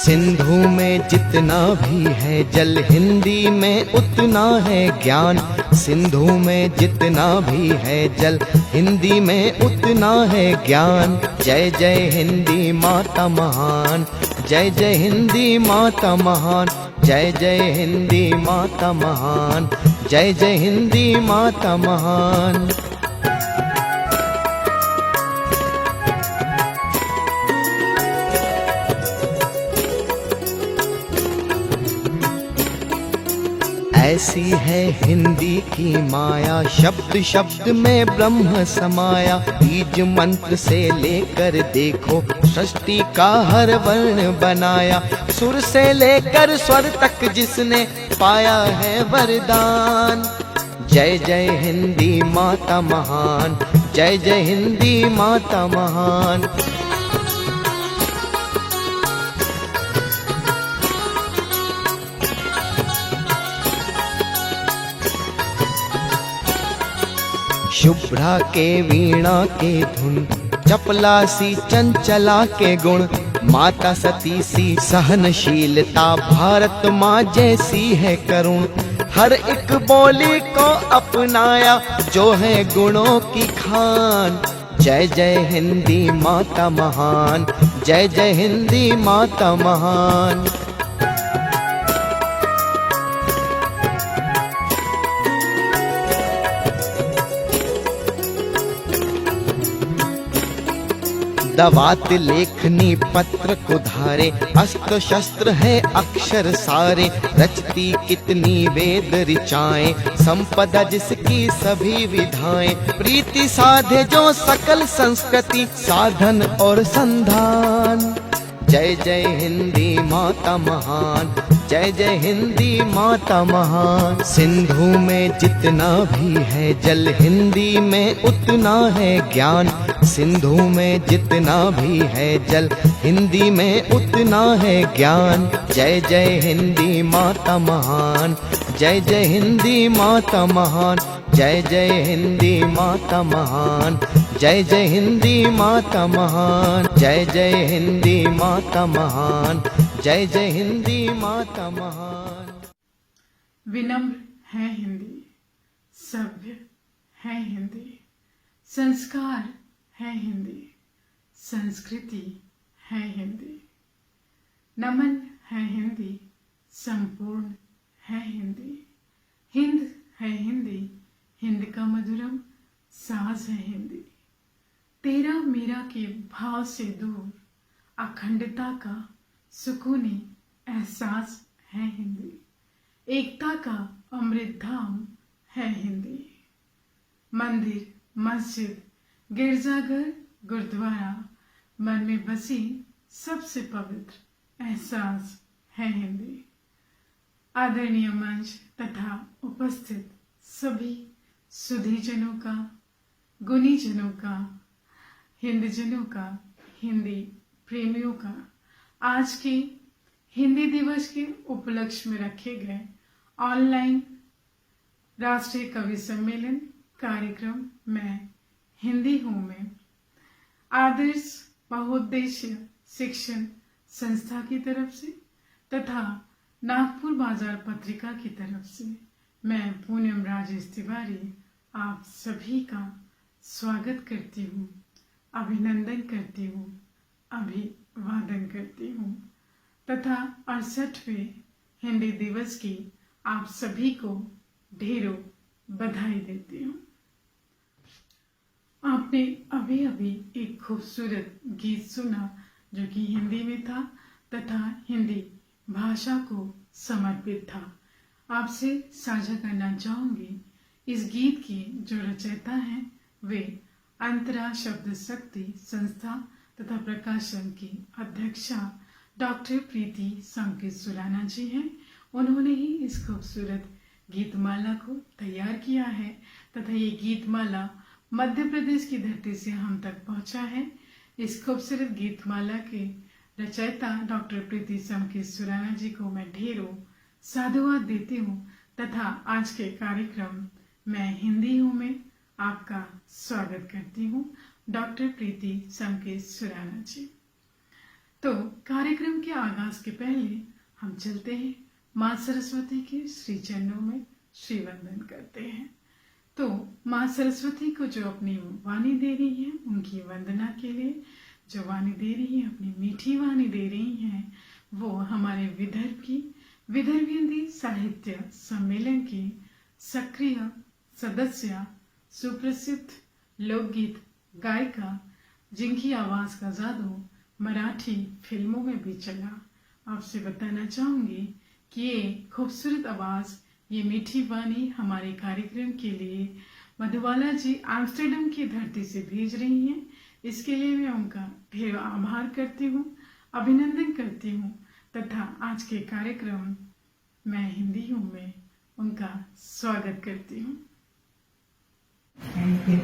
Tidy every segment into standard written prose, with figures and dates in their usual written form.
सिंधु में जितना भी है जल, हिंदी में उतना है ज्ञान। सिंधु में जितना भी है जल, हिंदी में उतना है ज्ञान। जय जय हिंदी माता महान, जय जय हिंदी माता महान, जय जय हिंदी माता महान, जय जय हिंदी माता महान। ऐसी है हिंदी की माया, शब्द शब्द में ब्रह्म समाया। बीज मंत्र से लेकर देखो, सृष्टि का हर वर्ण बनाया। सुर से लेकर स्वर तक जिसने पाया है वरदान। जय जय हिंदी माता महान, जय जय हिंदी माता महान। शुभ्रा के वीणा के धुन, चपला सी चंचला के गुण। माता सती सी सहनशीलता, भारत माँ जैसी है करुण। हर एक बोली को अपनाया, जो है गुणों की खान। जय जय हिंदी माता महान, जय जय हिंदी माता महान। दवात लेखनी पत्र को धारे, अस्त्र शस्त्र है अक्षर सारे। रचती कितनी वेद ऋचाएं, संपदा जिसकी सभी विधाएं। प्रीति साधे जो सकल संस्कृति, साधन और संधान। जय जय हिंदी माता महान, जय जय हिंदी माता महान। सिंधु में जितना भी है जल, हिंदी में उतना है ज्ञान। सिंधु में जितना भी है जल, हिंदी में उतना है ज्ञान। जय जय हिंदी माता महान, जय जय हिंदी माता महान, जय जय हिंदी माता महान, जय जय हिंदी माता महान, जय जय हिंदी माता महान, जय जय हिंदी माता महान। विनम्र है हिंदी, सभ्य है हिंदी, संस्कार है हिंदी, संस्कृति है हिंदी। नमन है हिंदी, संपूर्ण है हिंदी। हिंद है हिंदी, हिंद का मधुरम साज है हिंदी। तेरा मेरा के भाव से दूर, अखंडता का सुकूनी एहसास है हिंदी। एकता का अमृत धाम है हिंदी। मंदिर, मस्जिद, गिरजाघर, गुरुद्वारा, मन में बसी सबसे पवित्र एहसास है हिंदी। आदरणीय मंच तथा उपस्थित सभी सुधीजनों का, गुणीजनों का, हिंदजनों का, हिंदी प्रेमियों का, आज के हिंदी दिवस के उपलक्ष्य में रखे गए ऑनलाइन राष्ट्रीय कवि सम्मेलन कार्यक्रम मैं हिंदी हूँ में आदर्श बहुउद्देशीय शिक्षण संस्था की तरफ से तथा नागपुर बाजार पत्रिका की तरफ से मैं पूनम राजेश तिवारी आप सभी का स्वागत करती हूँ, अभिनंदन करती हूँ, अभिवादन करती हूँ तथा 68वें हिंदी दिवस की आप सभी को ढेरों बधाई देती हूँ। आपने अभी अभी एक खूबसूरत गीत सुना जो कि हिंदी में था तथा हिंदी भाषा को समर्पित था। आपसे साझा करना चाहूंगी इस गीत की जो रचयिता हैं वे अंतरा शब्द शक्ति संस्था तथा प्रकाशन की अध्यक्षा डॉक्टर प्रीति संकेत सुराना जी हैं। उन्होंने ही इस खूबसूरत गीतमाला को तैयार किया है तथा ये गीतमाला मध्य प्रदेश की धरती से हम तक पहुंचा है। इस खूबसूरत गीतमाला के रचयिता डॉक्टर प्रीति संकेत सुराना जी को मैं ढेरों साधुवाद देती हूँ तथा आज के कार्यक्रम मैं हिंदी हूँ में आपका स्वागत करती हूँ। डॉक्टर प्रीति संकेत सुराना जी। तो कार्यक्रम के आगाज के पहले हम चलते हैं माँ सरस्वती के श्री चरणों में श्री वंदन करते हैं। तो माँ सरस्वती को जो अपनी वाणी दे रही है, उनकी वंदना के लिए जो वाणी दे रही है, अपनी मीठी वाणी दे रही हैं, वो हमारे विदर्भ हिंदी साहित्य सम्मेलन की सक्रिय सदस्य, सुप्रसिद्ध लोकगीत गायिका, जिनकी आवाज का जादू मराठी फिल्मों में भी चला। आपसे बताना चाहूंगी कि ये खूबसूरत आवाज, ये मीठी वाणी हमारे कार्यक्रम के लिए मधुबाला जी एम्स्टर्डम की धरती से भेज रही हैं। इसके लिए मैं उनका ढेर आभार करती हूँ, अभिनंदन करती हूँ तथा आज के कार्यक्रम मैं हिंदी हूँ में उनका स्वागत करती हूँ। Thank you.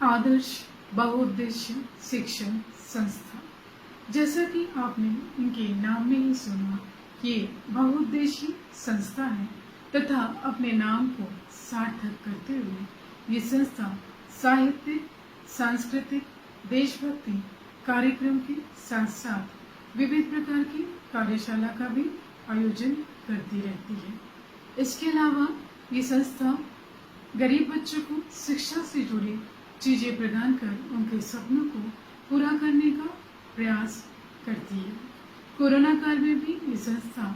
आदर्श बहुउद्देश्य शिक्षण संस्था, जैसा कि आपने इनके नाम में ही सुना, ये बहुउद्देशीय संस्था है तथा अपने नाम को सार्थक करते हुए ये संस्था साहित्यिक, सांस्कृतिक, देशभक्ति कार्यक्रम के साथ साथ विविध प्रकार की कार्यशाला का भी आयोजन करती रहती है। इसके अलावा ये संस्था गरीब बच्चों को शिक्षा से जुड़ी चीजें प्रदान कर उनके सपनों को पूरा करने का प्रयास करती है। कोरोना काल में भी ये संस्था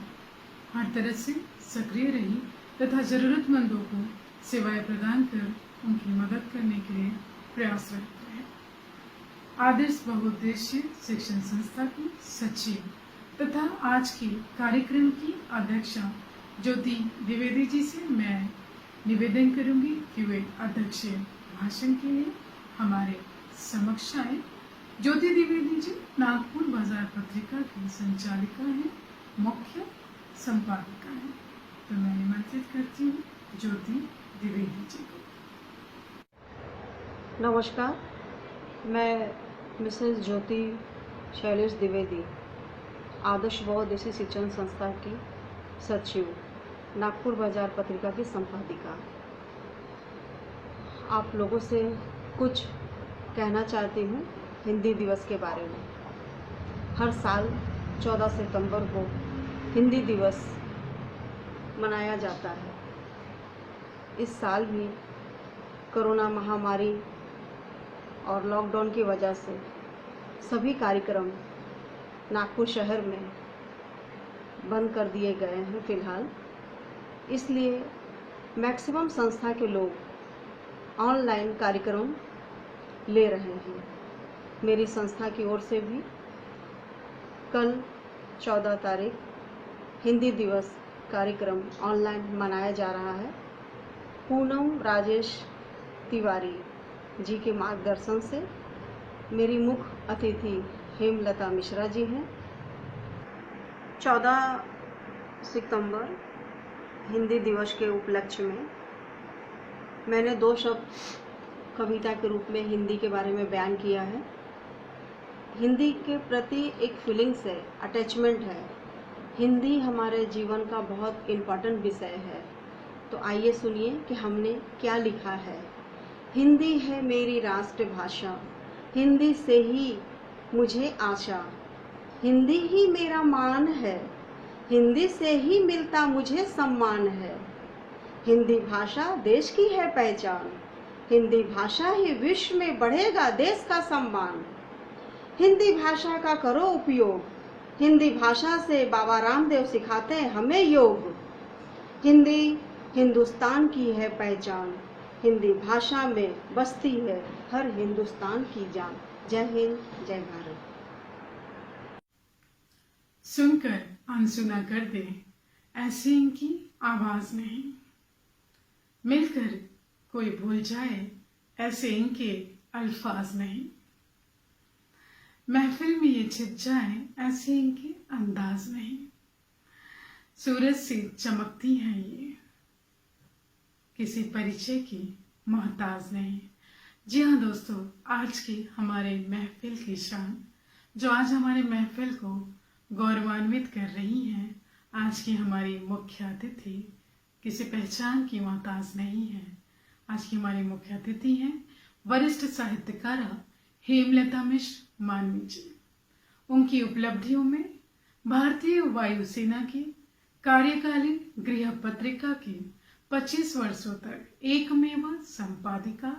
हर तरह से सक्रिय रही तथा जरूरतमंदों को सेवाएं प्रदान कर उनकी मदद करने के लिए प्रयासरत है। आदर्श बहुउद्देशीय शिक्षण संस्था की सचिव तथा आज के कार्यक्रम की अध्यक्षा ज्योति द्विवेदी जी से मैं निवेदन करूंगी कि वे अध्यक्ष भाषण के लिए हमारे समक्ष आए। ज्योति द्विवेदी जी नागपुर बाजार पत्रिका की संचालिका हैं, मुख्य संपादिका हैं। तो मैं निमंत्रित करती हूँ ज्योति द्विवेदी जी को। नमस्कार, मैं मिसेस ज्योति शैलेश द्विवेदी, आदर्श बहुउद्देशीय शिक्षण संस्था की सचिव, नागपुर बाजार पत्रिका की संपादिका। आप लोगों से कुछ कहना चाहती हूँ हिंदी दिवस के बारे में। हर साल 14 सितंबर को हिंदी दिवस मनाया जाता है। इस साल भी कोरोना महामारी और लॉकडाउन की वजह से सभी कार्यक्रम नागपुर शहर में बंद कर दिए गए हैं फ़िलहाल। इसलिए मैक्सिमम संस्था के लोग ऑनलाइन कार्यक्रम ले रहे हैं। मेरी संस्था की ओर से भी कल 14 तारीख हिंदी दिवस कार्यक्रम ऑनलाइन मनाया जा रहा है। पूनम राजेश तिवारी जी के मार्गदर्शन से। मेरी मुख्य अतिथि हेमलता मिश्रा जी हैं। 14 सितंबर हिंदी दिवस के उपलक्ष्य में मैंने 2 शब्द कविता के रूप में हिंदी के बारे में बयान किया है। हिंदी के प्रति एक फीलिंग्स है, अटैचमेंट है। हिंदी हमारे जीवन का बहुत इम्पोर्टेंट विषय है। तो आइए सुनिए कि हमने क्या लिखा है। हिंदी है मेरी राष्ट्रभाषा, हिंदी से ही मुझे आशा, हिंदी ही मेरा मान है, हिंदी से ही मिलता मुझे सम्मान है। हिंदी भाषा देश की है पहचान, हिंदी भाषा ही विश्व में बढ़ेगा देश का सम्मान। हिंदी भाषा का करो उपयोग, हिंदी भाषा से बाबा रामदेव सिखाते हैं हमें योग। हिंदी हिंदुस्तान की है पहचान, हिंदी भाषा में बसती है हर हिंदुस्तान की जान। जय हिंद, जय भारत। सुनकर अनसुना कर दे, ऐसी इनकी आवाज नहीं। मिलकर कोई भूल जाए, ऐसे इनके अल्फाज नहीं। महफिल में ये छिप जाए, ऐसे इनके अंदाज नहीं। सूरज से चमकती हैं ये, किसी परिचय की मोहताज नहीं। जी हाँ दोस्तों, आज की हमारे महफिल की शान, जो आज हमारे महफिल को गौरवान्वित कर रही हैं, आज की हमारी मुख्य अतिथि किसी पहचान की मोहताज नहीं है। आज की हमारी मुख्य अतिथि हैं वरिष्ठ साहित्यकारा हेमलता मिश्र मानवी जी। उनकी उपलब्धियों में भारतीय वायुसेना की कार्यकालीन गृह पत्रिका की 25 वर्षों तक एकमेव संपादिका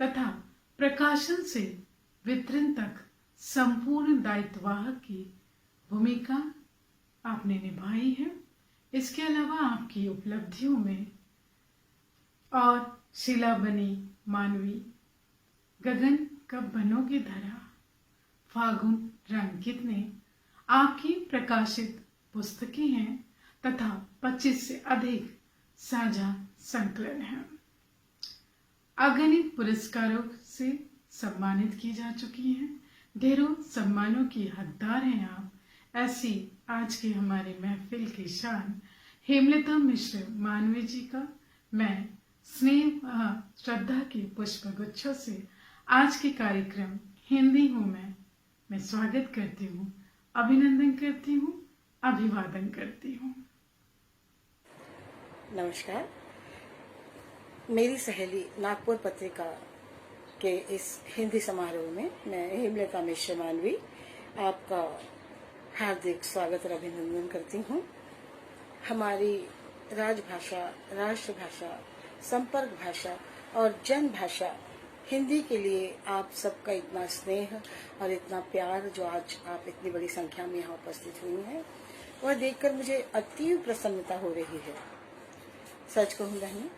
तथा प्रकाशन से वितरण तक संपूर्ण दायित्ववाहक की भूमिका आपने निभाई है। इसके अलावा आपकी उपलब्धियों में और शिला बनी मानवी, गगन कब बनोगे धरा, फागुन रंग कितने आपकी प्रकाशित पुस्तकें हैं तथा 25 से अधिक साझा संकलन हैं। अगणित पुरस्कारों से सम्मानित की जा चुकी हैं। ढेरों सम्मानों की हकदार हैं आप। ऐसी आज के हमारे महफिल की शान हेमलता मिश्र मानवी जी का मैं स्नेह श्रद्धा के पुष्प गुच्छों से आज के कार्यक्रम हिंदी हूँ मैं स्वागत करती हूँ, अभिनंदन करती हूँ, अभिवादन करती हूँ। नमस्कार। मेरी सहेली नागपुर पत्रिका के इस हिंदी समारोह में मैं हेमलता मिश्र मानवी आपका हार्दिक स्वागत और अभिनंदन करती हूँ। हमारी राजभाषा, राष्ट्रभाषा, संपर्क भाषा और जन भाषा हिंदी के लिए आप सबका इतना स्नेह और इतना प्यार, जो आज आप इतनी बड़ी संख्या में यहाँ उपस्थित हुई हैं, वह देखकर मुझे अति प्रसन्नता हो रही है। सच कहूँ बहनी,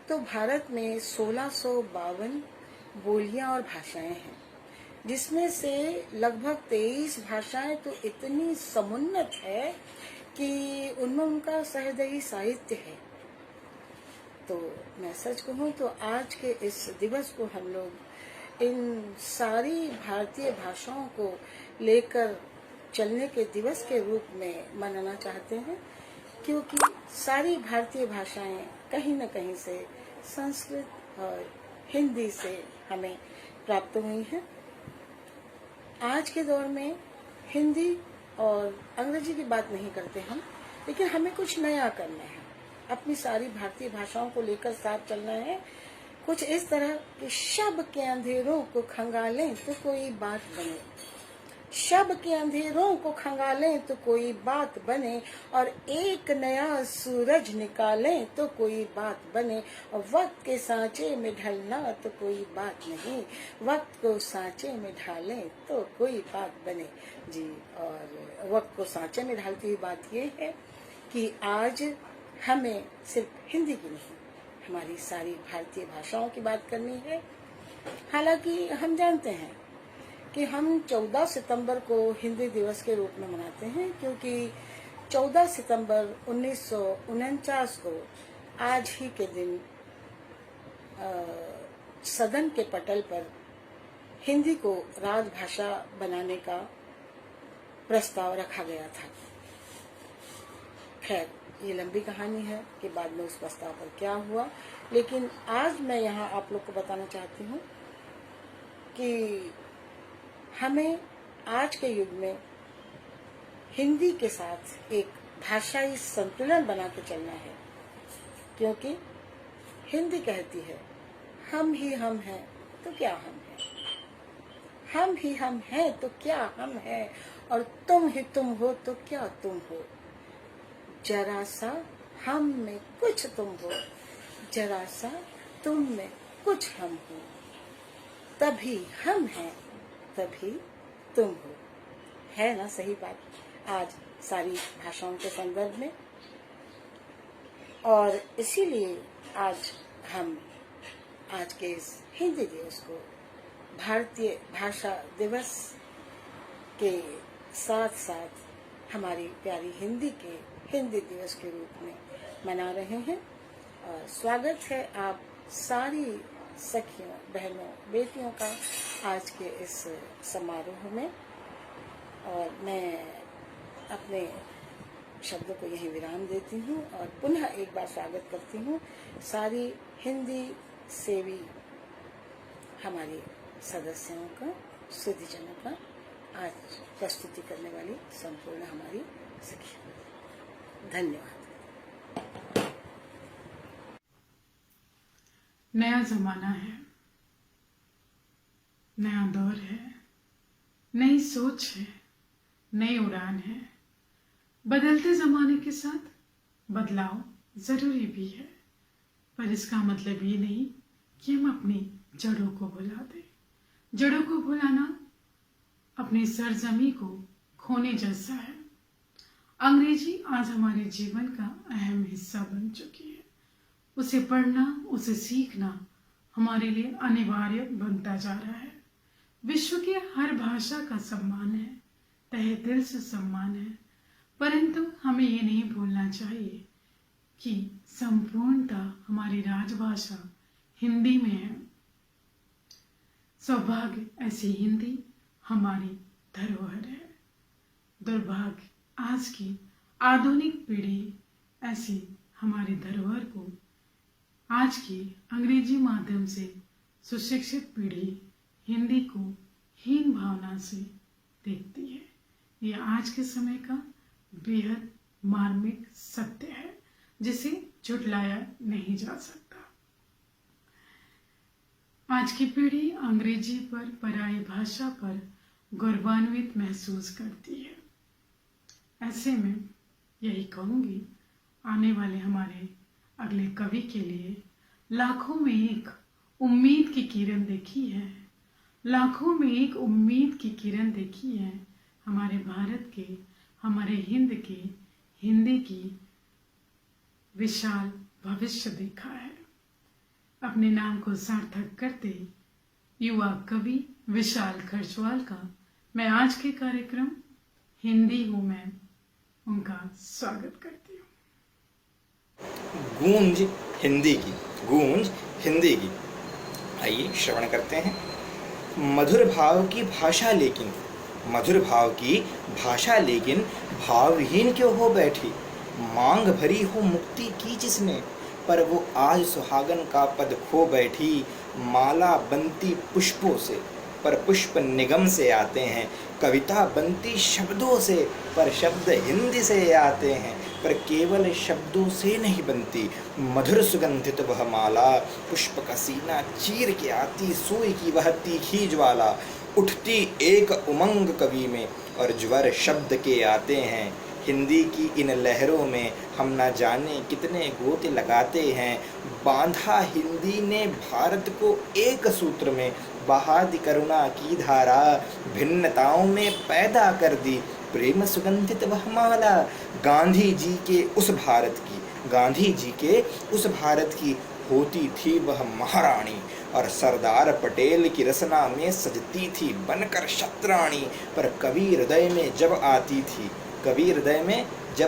तो भारत में 1652 बोलियां और भाषाएं हैं, जिसमें से लगभग 23 भाषाएं तो इतनी समुन्नत है कि उनमें उनका सहृदयी साहित्य है। तो मैं सच कहूँ तो आज के इस दिवस को हम लोग इन सारी भारतीय भाषाओं को लेकर चलने के दिवस के रूप में मनाना चाहते हैं, क्योंकि सारी भारतीय भाषाएं कहीं न कहीं से संस्कृत और हिंदी से हमें प्राप्त हुई हैं। आज के दौर में हिंदी और अंग्रेजी की बात नहीं करते हम, लेकिन हमें कुछ नया करना है। अपनी सारी भारतीय भाषाओं को लेकर साथ चलना है। कुछ इस तरह कि शब के अंधेरों को खंगालें तो कोई बात बने, शब के अंधेरों को खंगालें तो कोई बात बने, और एक नया सूरज निकालें तो कोई बात बने। और वक्त के सांचे में ढलना तो कोई बात नहीं, वक्त को सांचे में ढालें तो कोई बात बने जी। और वक्त को सांचे में ढालती हुई बात ये है कि आज हमें सिर्फ हिंदी की नहीं, हमारी सारी भारतीय भाषाओं की बात करनी है। हालांकि हम जानते हैं कि हम 14 सितंबर को हिंदी दिवस के रूप में मनाते हैं, क्योंकि 14 सितंबर 1949 को आज ही के दिन सदन के पटल पर हिंदी को राजभाषा बनाने का प्रस्ताव रखा गया था। खैर, ये लंबी कहानी है कि बाद में उस प्रस्ताव पर क्या हुआ, लेकिन आज मैं यहाँ आप लोग को बताना चाहती हूँ कि हमें आज के युग में हिंदी के साथ एक भाषाई संतुलन बना के चलना है, क्योंकि हिंदी कहती है हम ही हम हैं तो क्या हम हैं, हम ही हम हैं तो क्या हम हैं, और तुम ही तुम हो तो क्या तुम हो। जरा सा हम में कुछ तुम हो, जरा सा तुम में कुछ हम हो, तभी हम हैं तभी तुम हो। है ना सही बात आज सारी भाषाओं के संदर्भ में। और इसीलिए आज हम आज के इस हिंदी दिवस को भारतीय भाषा दिवस के साथ साथ हमारी प्यारी हिंदी के हिंदी दिवस के रूप में मना रहे हैं। और स्वागत है आप सारी सखियों, बहनों, बेटियों का आज के इस समारोह में। और मैं अपने शब्दों को यहीं विराम देती हूँ और पुनः एक बार स्वागत करती हूँ सारी हिंदी सेवी हमारी सदस्यों का, सुधीजनों का, आज प्रस्तुति करने वाली संपूर्ण हमारी सखियों। धन्यवाद। नया जमाना है, नया दौर है, नई सोच है, नई उड़ान है। बदलते जमाने के साथ बदलाव जरूरी भी है, पर इसका मतलब ये नहीं कि हम अपनी जड़ों को भुला दें। जड़ों को भुलाना अपनी सरजमी को खोने जैसा है। अंग्रेजी आज हमारे जीवन का अहम हिस्सा बन चुकी है। उसे पढ़ना, उसे सीखना हमारे लिए अनिवार्य बनता जा रहा है। विश्व की हर भाषा का सम्मान है, तहे दिल से सम्मान है, परंतु हमें ये नहीं भूलना चाहिए कि संपूर्णतः हमारी राजभाषा हिंदी में है। सौभाग्य ऐसी हिंदी हमारी धरोहर है। दुर्भाग्य आज की आधुनिक पीढ़ी ऐसी हमारी धरोहर को आज की अंग्रेजी माध्यम से सुशिक्षित पीढ़ी हिंदी को हीन भावना से देखती है। ये आज के समय का बेहद मार्मिक सत्य है, जिसे झुठलाया नहीं जा सकता। आज की पीढ़ी अंग्रेजी पर, पराई भाषा पर गौरवान्वित महसूस करती है। ऐसे में यही कहूंगी, आने वाले हमारे अगले कवि के लिए लाखों में एक उम्मीद की किरण देखी है, लाखों में एक उम्मीद की किरण देखी है। हमारे भारत के, हमारे हिंद के, हिंदी की विशाल भविष्य देखा है। अपने नाम को सार्थक करते युवा कवि विशाल खरचवाल का मैं आज के कार्यक्रम हिंदी हूँ मैं उनका स्वागत करती हूँ। गूंज हिंदी की, गूंज हिंदी की। आइए श्रवण करते हैं। मधुर भाव की भाषा लेकिन, मधुर भाव की भाषा लेकिन भावहीन क्यों हो बैठी। मांग भरी हो मुक्ति की जिसने, पर वो आज सुहागन का पद खो बैठी। माला बनती पुष्पों से पर पुष्प निगम से आते हैं, कविता बनती शब्दों से पर शब्द हिंदी से आते हैं, पर केवल शब्दों से नहीं बनती, मधुर सुगंधित वह माला, पुष्प का सीना चीर के आती सुई की वह तीखी ज्वाला, उठती एक उमंग कवि में और ज्वर शब्द के आते हैं। हिंदी की इन लहरों में हम ना जाने कितने गोते लगाते हैं, बांधा हिंदी ने भारत को एक सूत्र में, बहा दी करुणा की धारा, भिन्नताओं में पैदा कर दी प्रेम सुगंधित वह माला। गांधी जी के उस भारत की होती थी वह महारानी, और सरदार पटेल की रचना में सजती थी बनकर शतरानी, पर कवि हृदय में जब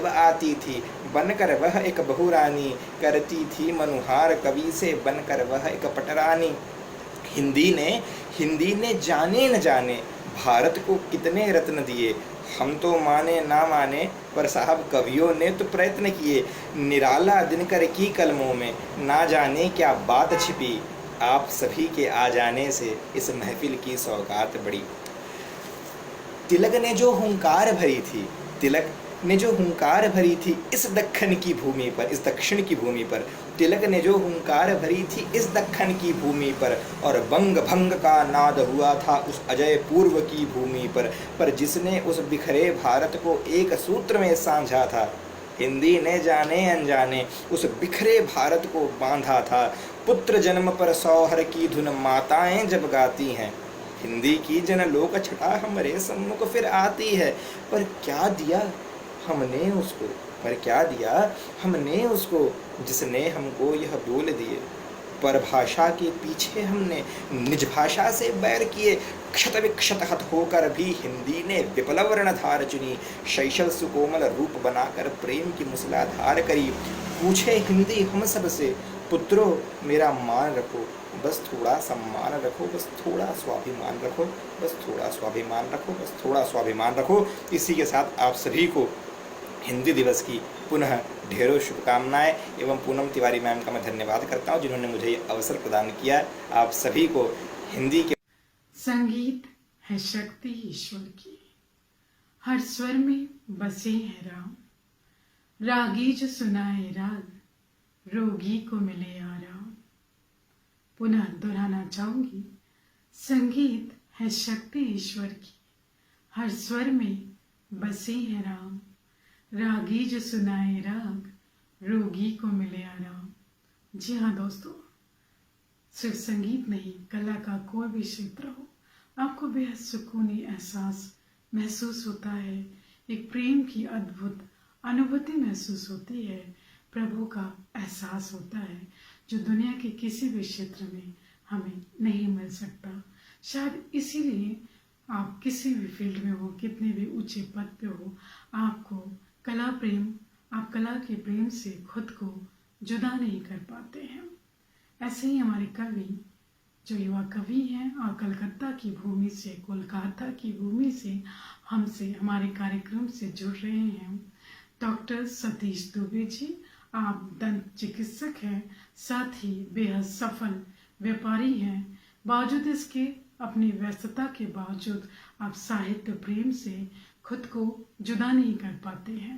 आती थी बनकर वह एक बहुरानी, करती थी मनुहार कवि से बनकर वह एक पटरानी। हिंदी ने जाने न जाने भारत को कितने रत्न दिए, हम तो माने ना माने पर साहब कवियों ने तो प्रयत्न किए, निराला दिनकर की कलमों में ना जाने क्या बात छिपी, आप सभी के आ जाने से इस महफिल की सौगात बढ़ी। तिलक ने जो हुंकार भरी थी इस दक्षिण की भूमि पर, तिलक ने जो हुंकार भरी थी इस दक्षिण की भूमि पर, और बंग भंग का नाद हुआ था उस अजय पूर्व की भूमि पर जिसने उस बिखरे भारत को एक सूत्र में साझा था, हिंदी ने जाने अनजाने उस बिखरे भारत को बांधा था। पुत्र जन्म पर सौहर की धुन माताएं जब गाती हैं, हिंदी की जन लोक छटा हमारे सम्मुख फिर आती है, पर क्या दिया हमने उसको जिसने हमको यह बोल दिए, पर भाषा के पीछे हमने निज भाषा से बैर किए, क्षत विक्षत हत होकर भी हिंदी ने विप्लव रणधार चुनी, शैशव सुकोमल रूप बनाकर प्रेम की मूसलाधार करी। पूछे हिंदी हम सब से, पुत्रो मेरा मान रखो, बस थोड़ा सम्मान रखो, बस थोड़ा स्वाभिमान रखो, बस थोड़ा स्वाभिमान रखो, बस थोड़ा स्वाभिमान रखो। इसी के साथ आप सभी को हिंदी दिवस की पुनः ढेरों शुभकामनाएं एवं पूनम तिवारी मैम का मैं धन्यवाद करता हूं जिन्होंने मुझे ये अवसर प्रदान किया। आप सभी को हिंदी के संगीत है शक्ति ईश्वर की, हर स्वर में बसे हैं राम, रागी जो सुनाए राग, रोगी को मिले आराम। पुनः दोहराना चाहूंगी, संगीत है शक्ति ईश्वर की, हर स्वर में बसे हैं राम, रागी जो सुनाए राग, रोगी को मिले आराम। जी हाँ दोस्तों, सिर्फ संगीत नहीं, कला का कोई भी क्षेत्र हो, आपको बेहद सुकूनी एहसास महसूस होता है, एक प्रेम की अद्भुत अनुभूति महसूस होती है, प्रभु का एहसास होता है जो दुनिया के किसी भी क्षेत्र में हमें नहीं मिल सकता। शायद इसीलिए आप किसी भी फील्ड में हो, कितने भी ऊंचे पद पे हो, आपको आप कला के प्रेम से खुद को जुदा नहीं कर पाते हैं। ऐसे ही हमारे कवि जो युवा कवि हैं और कलकत्ता की भूमि से, कोलकाता की भूमि से हमसे हमारे कार्यक्रम से जुड़ रहे हैं, डॉक्टर सतीश दुबे जी। आप दंत चिकित्सक हैं, साथ ही बेहद सफल व्यापारी हैं। बावजूद इसके, अपनी व्यस्तता के बावजूद आप साहित्य प्रेम से खुद को जुदा नहीं कर पाते हैं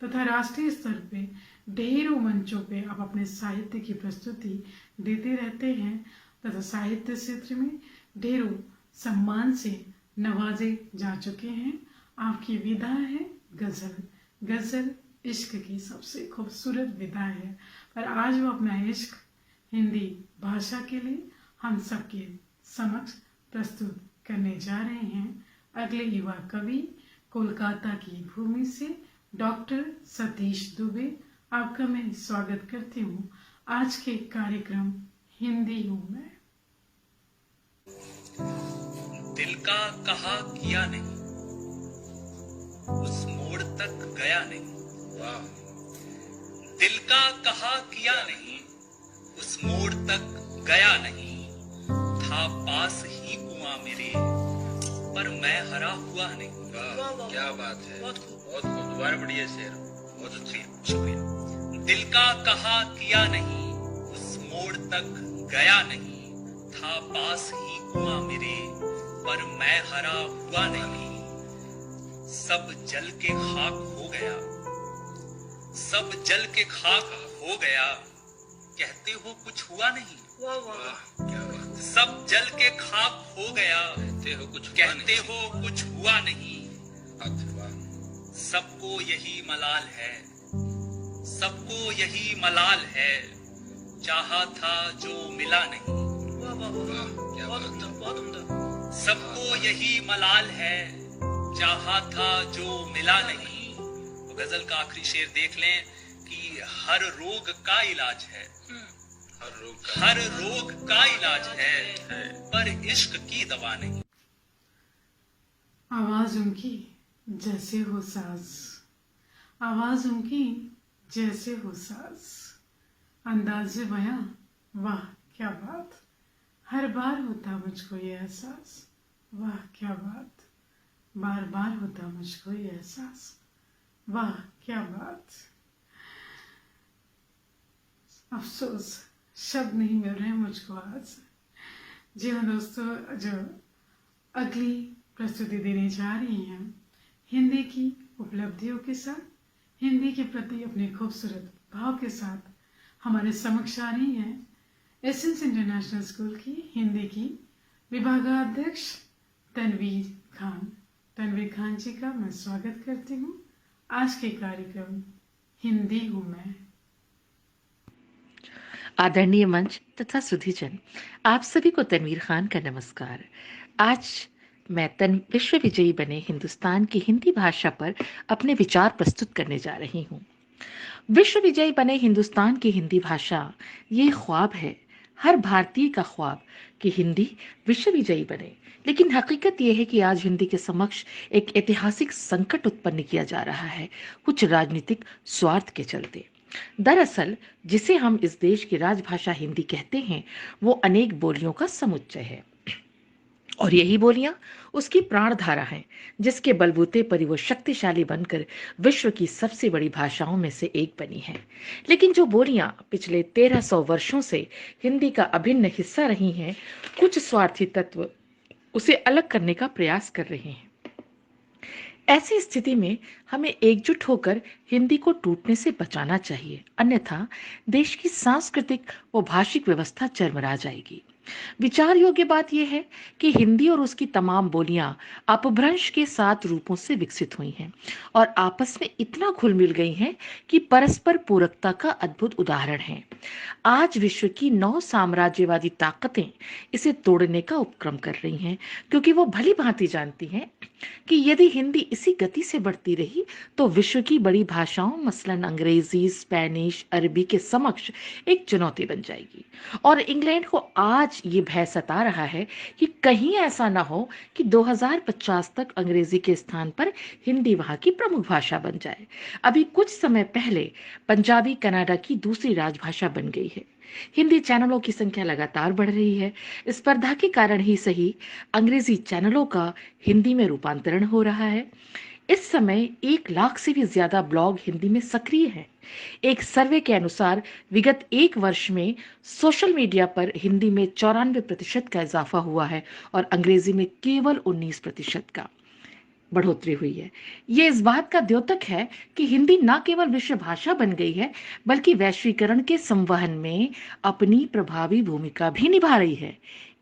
तथा राष्ट्रीय स्तर पे ढेरों मंचों पे आप अपने साहित्य की प्रस्तुति देते रहते हैं तथा साहित्य क्षेत्र में ढेरों सम्मान से नवाजे जा चुके हैं। आपकी विधा है गजल। गजल इश्क की सबसे खूबसूरत विधा है, पर आज वो अपना इश्क हिंदी भाषा के लिए हम सबके समक्ष प्रस्तुत करने जा रहे हैं। अगले युवा कवि कोलकाता की भूमि से डॉक्टर सतीश दुबे, आपका मैं स्वागत करती हूँ आज के कार्यक्रम हिंदी हूँ मैं। दिल का कहा किया नहीं, उस मोड़ तक गया नहीं। वाह। दिल का कहा किया नहीं, उस मोड़ तक गया नहीं। था पास ही कुआं मेरे, पर मैं हरा हुआ नहीं। वाह, क्या बात है, बहुत खूब, बहुत खूब। दोबारा बढ़िया शेर, बहुत अच्छी। शुक्रिया। दिल का कहा किया नहीं, उस मोड़ तक गया नहीं। था पास ही कुआं मेरे, पर मैं हरा हुआ नहीं। सब जल के खाक हो गया, सब जल के खाक हो गया, कहते हो कुछ हुआ नहीं। वाह क्या बात है। सब जल के खाक हो गया, कहते हो कुछ हुआ कहते नहीं। हो कुछ हुआ नहीं। वाह सबको यही मलाल है, सबको यही मलाल है, चाहा था जो मिला नहीं। क्या बात है। बहुत उम्दा। सबको यही मलाल है, चाहा था जो मिला नहीं। तो गजल का आखिरी शेर देख लें कि हर रोग का इलाज है, हर रोग का इलाज है, पर इश्क की दवा नहीं। आवाज उनकी जैसे हो साज, आवाज उनकी जैसे हो साज, अंदाज़े बयां वाह क्या बात, हर बार होता मुझको ये एहसास, वाह क्या बात, बार बार होता मुझको ये एहसास, वाह क्या बात। अफसोस शब्द नहीं मिल रहे मुझको आज। जी हाँ दोस्तों, जो अगली प्रस्तुति देने जा रही हैं हिंदी की उपलब्धियों के साथ, हिंदी के प्रति अपने खूबसूरत भाव के साथ हमारे समक्ष आ रही हैं एसेंस इंटरनेशनल स्कूल की हिंदी की विभागाध्यक्ष तनवीर खान। तनवीर खान जी का मैं स्वागत करती हूँ आज के कार्यक्रम हिंदी हूँ मैं। आदरणीय मंच तथा सुधीजन, आप सभी को तनवीर खान का नमस्कार। आज मैं विश्व विजयी बने हिंदुस्तान की हिंदी भाषा पर अपने विचार प्रस्तुत करने जा रही हूँ। विश्व विजयी बने हिंदुस्तान की हिंदी भाषा ये ख्वाब है, हर भारतीय का ख्वाब कि हिंदी विश्व विजयी बने। लेकिन हकीकत यह है कि आज हिंदी के समक्ष एक ऐतिहासिक संकट उत्पन्न किया जा रहा है, कुछ राजनीतिक स्वार्थ के चलते। दरअसल जिसे हम इस देश की राजभाषा हिंदी कहते हैं वो अनेक बोलियों का समुच्चय है और यही बोलियां उसकी प्राणधारा हैं, जिसके बलबूते पर वो शक्तिशाली बनकर विश्व की सबसे बड़ी भाषाओं में से एक बनी है। लेकिन जो बोलियां पिछले 1300 वर्षों से हिंदी का अभिन्न हिस्सा रही हैं, कुछ स्वार्थी तत्व उसे अलग करने का प्रयास कर रहे हैं। ऐसी स्थिति में हमें एकजुट होकर हिंदी को टूटने से बचाना चाहिए, अन्यथा देश की सांस्कृतिक व भाषिक व्यवस्था चरमरा जाएगी। विचार योग्य बात यह है कि हिंदी और उसकी तमाम बोलियां अपभ्रंश के 7 रूपों से विकसित हुई हैं और आपस में इतना घुल मिल गई हैं कि परस्पर पूरकता का अद्भुत उदाहरण है। आज विश्व की 9 साम्राज्यवादी ताकतें इसे तोड़ने का उपक्रम कर रही हैं, क्योंकि वो भली भांति जानती हैं कि यदि हिंदी इसी गति से बढ़ती रही तो विश्व की बड़ी भाषाओं मसलन अंग्रेजी, स्पेनिश, अरबी के समक्ष एक चुनौती बन जाएगी। और इंग्लैंड को आज ये भय सता रहा है कि कहीं ऐसा ना हो कि 2050 तक अंग्रेजी के स्थान पर हिंदी वहां की प्रमुख भाषा बन जाए। अभी कुछ समय पहले पंजाबी कनाडा की दूसरी राजभाषा बन गई है। हिंदी चैनलों की संख्या लगातार बढ़ रही है। स्पर्धा के कारण ही सही अंग्रेजी चैनलों का हिंदी में रूपांतरण हो रहा है। इस समय 1 लाख से भी ज्यादा ब्लॉग हिंदी में सक्रिय हैं। एक सर्वे के अनुसार विगत 1 वर्ष में सोशल मीडिया पर हिंदी में 94% का इजाफा हुआ है और अंग्रेजी में केवल 19% का बढ़ोतरी हुई है। ये इस बात का द्योतक है कि हिंदी न केवल विश्व भाषा बन गई है, बल्कि वैश्वीकरण के संवहन में अपनी प्रभावी भूमिका भी निभा रही है।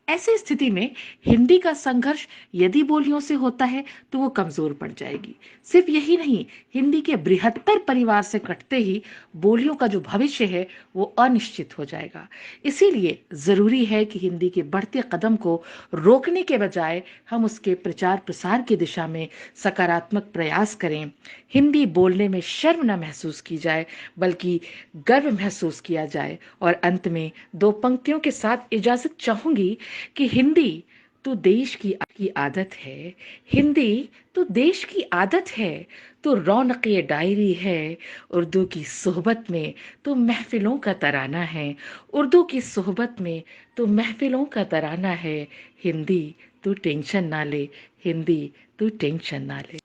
ऐसी स्थिति में हिंदी का संघर्ष यदि बोलियों से होता है तो वो कमजोर पड़ जाएगी। सिर्फ यही नहीं, हिंदी के बृहत्तर परिवार से कटते ही बोलियों का जो भविष्य है वो अनिश्चित हो जाएगा। इसीलिए जरूरी है कि हिंदी के बढ़ते कदम को रोकने के बजाय हम उसके प्रचार प्रसार की दिशा में सकारात्मक प्रयास करें। हिंदी बोलने में शर्म न महसूस की जाए, बल्कि गर्व महसूस किया जाए। और अंत में 2 पंक्तियों के साथ इजाजत चाहूंगी कि हिंदी तो देश की आदत है, हिंदी तो देश की आदत है, तो रौनक़े डायरी है, उर्दू की सोहबत में तो महफिलों का तराना है, उर्दू की सोहबत में तो महफिलों का तराना है। हिंदी तू टेंशन ना ले, हिंदी तू टेंशन ना ले।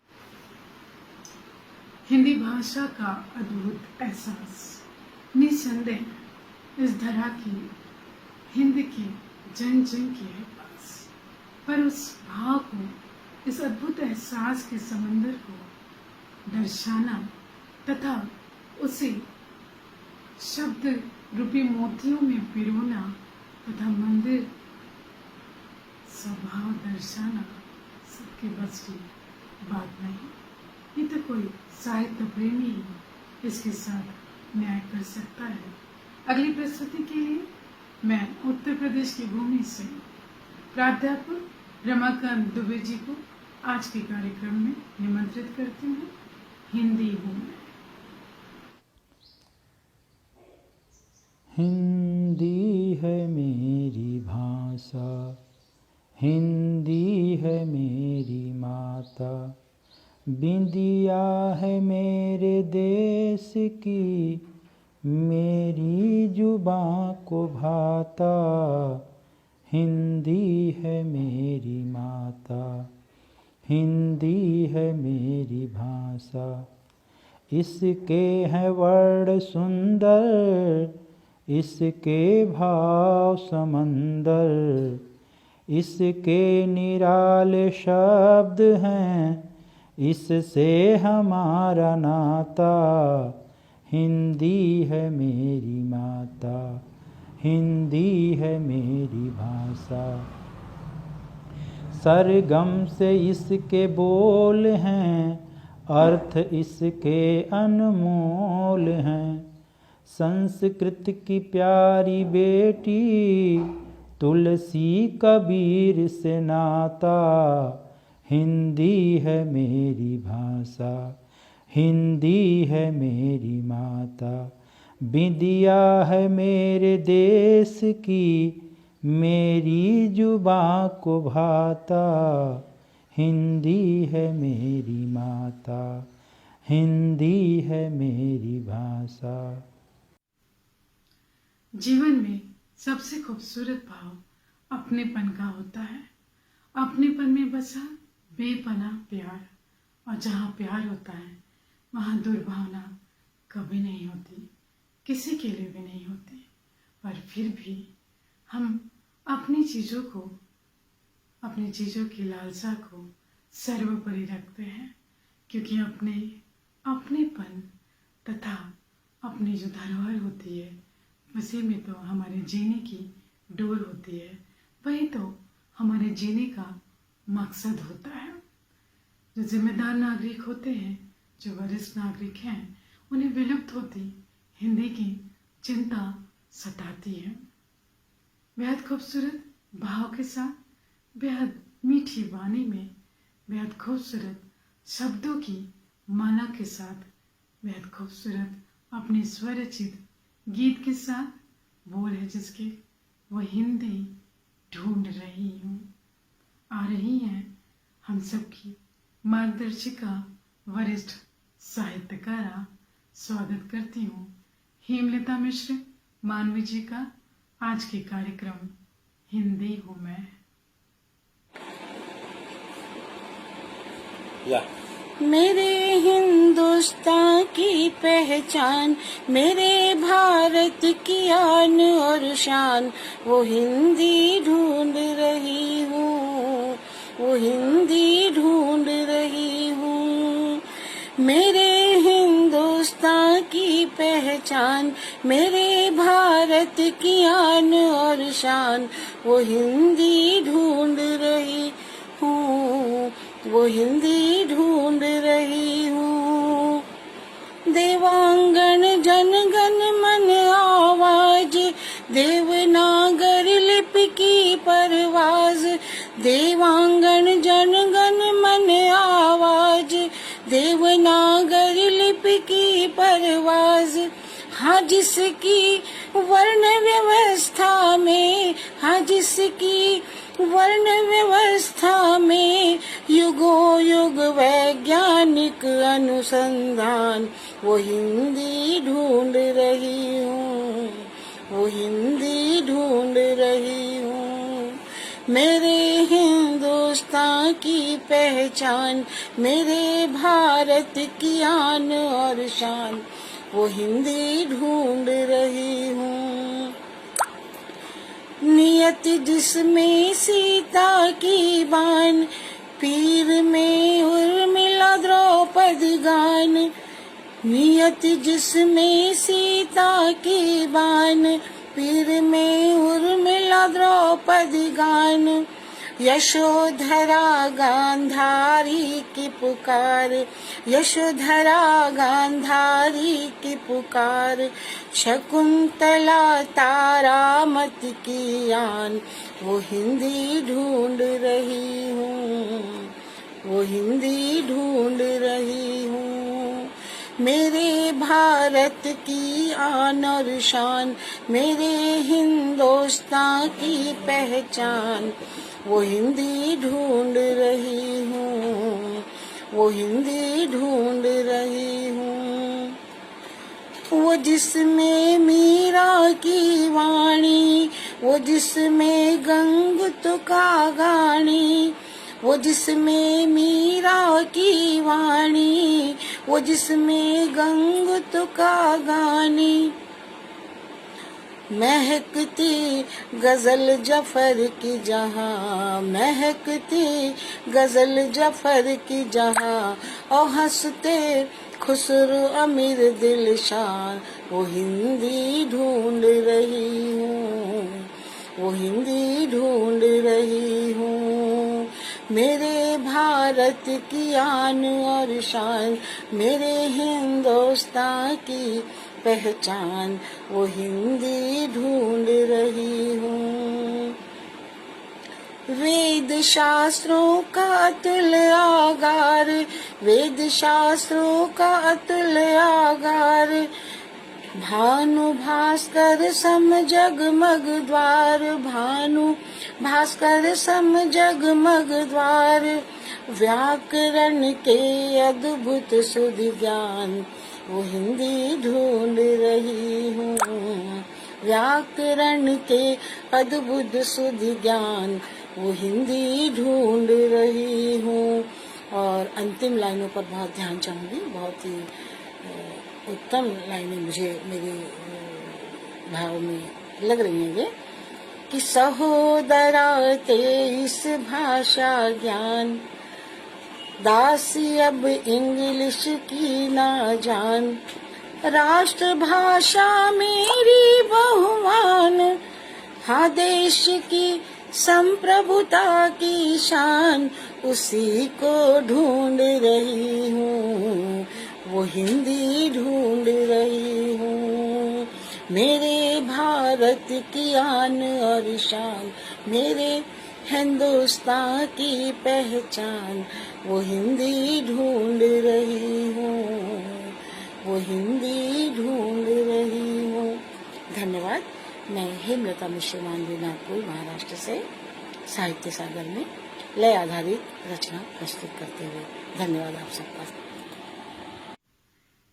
हिंदी भाषा का अद्भुत एहसास निस्संदेह इस धरा की हिंद की जन जन के है पास। पर उस भाव को, इस अद्भुत एहसास के समंदर को दर्शाना तथा उसे शब्द रूपी मोतियों में पिरोना तथा मंदिर स्वभाव दर्शाना सबके बस की बात नहीं। ये तो कोई साहित्य प्रेमी ही इसके साथ न्याय कर सकता है। अगली प्रस्तुति के लिए मैं उत्तर प्रदेश की भूमि से प्राध्यापक रमाकांत दुबे जी को आज के कार्यक्रम में निमंत्रित करती हूँ। हिंदी हूँ मैं। हिंदी है मेरी भाषा, हिंदी है मेरी माता, बिंदिया है मेरे देश की, मेरी जुबां को भाता। हिंदी है मेरी माता, हिंदी है मेरी भाषा। इसके हैं वर्ण सुंदर, इसके भाव समंदर, इसके निराले शब्द हैं, इससे हमारा नाता। हिंदी है मेरी माता, हिंदी है मेरी भाषा। सरगम से इसके बोल हैं, अर्थ इसके अनमोल हैं। संस्कृत की प्यारी बेटी, तुलसी कबीर से नाता। हिंदी है मेरी भाषा, हिंदी है मेरी माता, बिंदिया है मेरे देश की, मेरी जुबां को भाता। हिंदी है मेरी माता, हिंदी है मेरी भाषा। जीवन में सबसे खूबसूरत भाव अपनेपन का होता है। अपनेपन में बसा बेपनाह प्यार, और जहाँ प्यार होता है वहाँ दुर्भावना कभी नहीं होती, किसी के लिए भी नहीं होती। पर फिर भी हम अपनी चीज़ों को, अपनी चीज़ों की लालसा को सर्वोपरि रखते हैं, क्योंकि अपनेपन तथा अपनी जो धरोहर होती है, उसी में तो हमारे जीने की डोर होती है, वही तो हमारे जीने का मकसद होता है। जो जिम्मेदार नागरिक होते हैं, जो वरिष्ठ नागरिक हैं, उन्हें विलुप्त होती हिंदी की चिंता सताती है। बेहद खूबसूरत भाव के साथ, बेहद मीठी वाणी में, बेहद खूबसूरत शब्दों की माला के साथ, बेहद खूबसूरत अपने स्वरचित गीत के साथ, बोल है जिसके वो हिंदी ढूंढ रही हूँ। आ रही हैं हम सबकी मार्गदर्शिका वरिष्ठ साहित्यकारा। स्वागत करती हूँ हेमलता मिश्र मानवी जी का आज के कार्यक्रम हिंदी हूँ मैं। मेरे हिंदुस्तान की पहचान, मेरे भारत की आन और शान, वो हिंदी ढूंढ रही हूँ, वो हिंदी ढूंढ रही हूँ। मेरे हिंदुस्तान की पहचान, मेरे भारत की आन और शान, वो हिंदी ढूंढ रही हूँ, वो हिंदी ढूंढ रही हूँ। देवांगन जनगण मन आवाज, देवनागरी लिपि की परवाज, देवांगन जनगण मन आवाज, देवनागरी लिपि की परवाज। हाँ जिसकी वर्ण व्यवस्था में, हाँ जिसकी वर्ण व्यवस्था में युगों युग वैज्ञानिक अनुसंधान, वो हिंदी ढूंढ रही हूँ, वो हिंदी ढूंढ रही हूँ। मेरे हिंदुस्तान की पहचान, मेरे भारत की आन और शान, वो हिंदी ढूंढ रही हूँ। नियत जिसमें सीता की बान, पीर में उर्मिला द्रौपदी गान। नियत जिसमें सीता की बान, पीर में उर्मिला द्रौपदी गान। यशोधरा गांधारी की पुकार, यशोधरा गांधारी की पुकार। शकुंतला तारामती की आन, वो हिंदी ढूंढ रही हूँ, वो हिंदी ढूंढ रही हूँ। मेरे भारत की आन और शान, मेरे हिंदुस्तान की पहचान, वो हिंदी ढूंढ रही हूँ, वो हिंदी ढूंढ रही हूँ। वो जिसमें मीरा की वाणी, वो जिसमें गंगुत का गानी। वो जिसमें मीरा की वाणी, वो जिसमें गंगुत का गानी। महकती गजल जफर की जहाँ, महकती गजल जफर की जहाँ। और हंसते खुसरो अमीर दिलशान, वो हिंदी ढूंढ रही हूँ, वो हिंदी ढूंढ रही हूँ। मेरे भारत की आन और शान, मेरे हिंदुस्तान की पहचान, वो हिंदी ढूंढ रही हूँ। वेद शास्त्रों का अतुल आगार, वेद शास्त्रों का अतुल आगार। भानु भास्कर सम जगमग द्वार, भानु भास्कर सम जगमग द्वार। व्याकरण के अद्भुत सुध ज्ञान, वो हिंदी ढूंढ रही हूँ। व्याकरण के अद्भुत सुध ज्ञान, वो हिंदी ढूंढ रही हूँ। और अंतिम लाइनों पर बहुत ध्यान चाहूँगी, बहुत ही उत्तम लाइनें मुझे मेरे भाव में लग रही हैं ये, कि सहोदरा तेईस भाषा ज्ञान, दासी अब इंग्लिश की ना जान। राष्ट्रभाषा मेरी बहुमान, हाँ देश की संप्रभुता की शान, उसी को ढूंढ रही हूँ, वो हिंदी ढूंढ रही हूँ। मेरे भारत की आन और शान, मेरे हिंदुस्तान की पहचान, वो हिंदी ढूंढ रही हूँ, वो हिंदी ढूंढ रही हूँ। धन्यवाद। मैं हेमलता मिश्र मानवी, नागपुर, महाराष्ट्र से साहित्य सागर में लय आधारित रचना प्रस्तुत करते हुए। धन्यवाद आप सबका।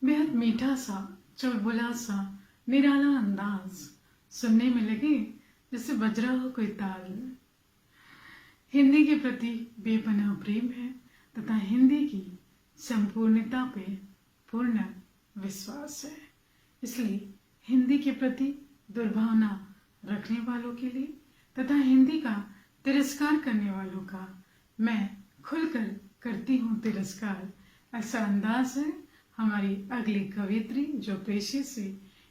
बेहद मीठा सा, चुलबुला सा, निराला अंदाज सुनने में लगे जैसे बज रहा हो कोई ताल। हिंदी के प्रति बेपनाह प्रेम है तथा हिंदी की संपूर्णता पे पूर्ण विश्वास है। इसलिए हिंदी के प्रति दुर्भावना रखने वालों के लिए तथा हिंदी का तिरस्कार करने वालों का मैं खुलकर करती हूँ तिरस्कार। ऐसा अंदाज है हमारी अगली कवियत्री जो पेशे से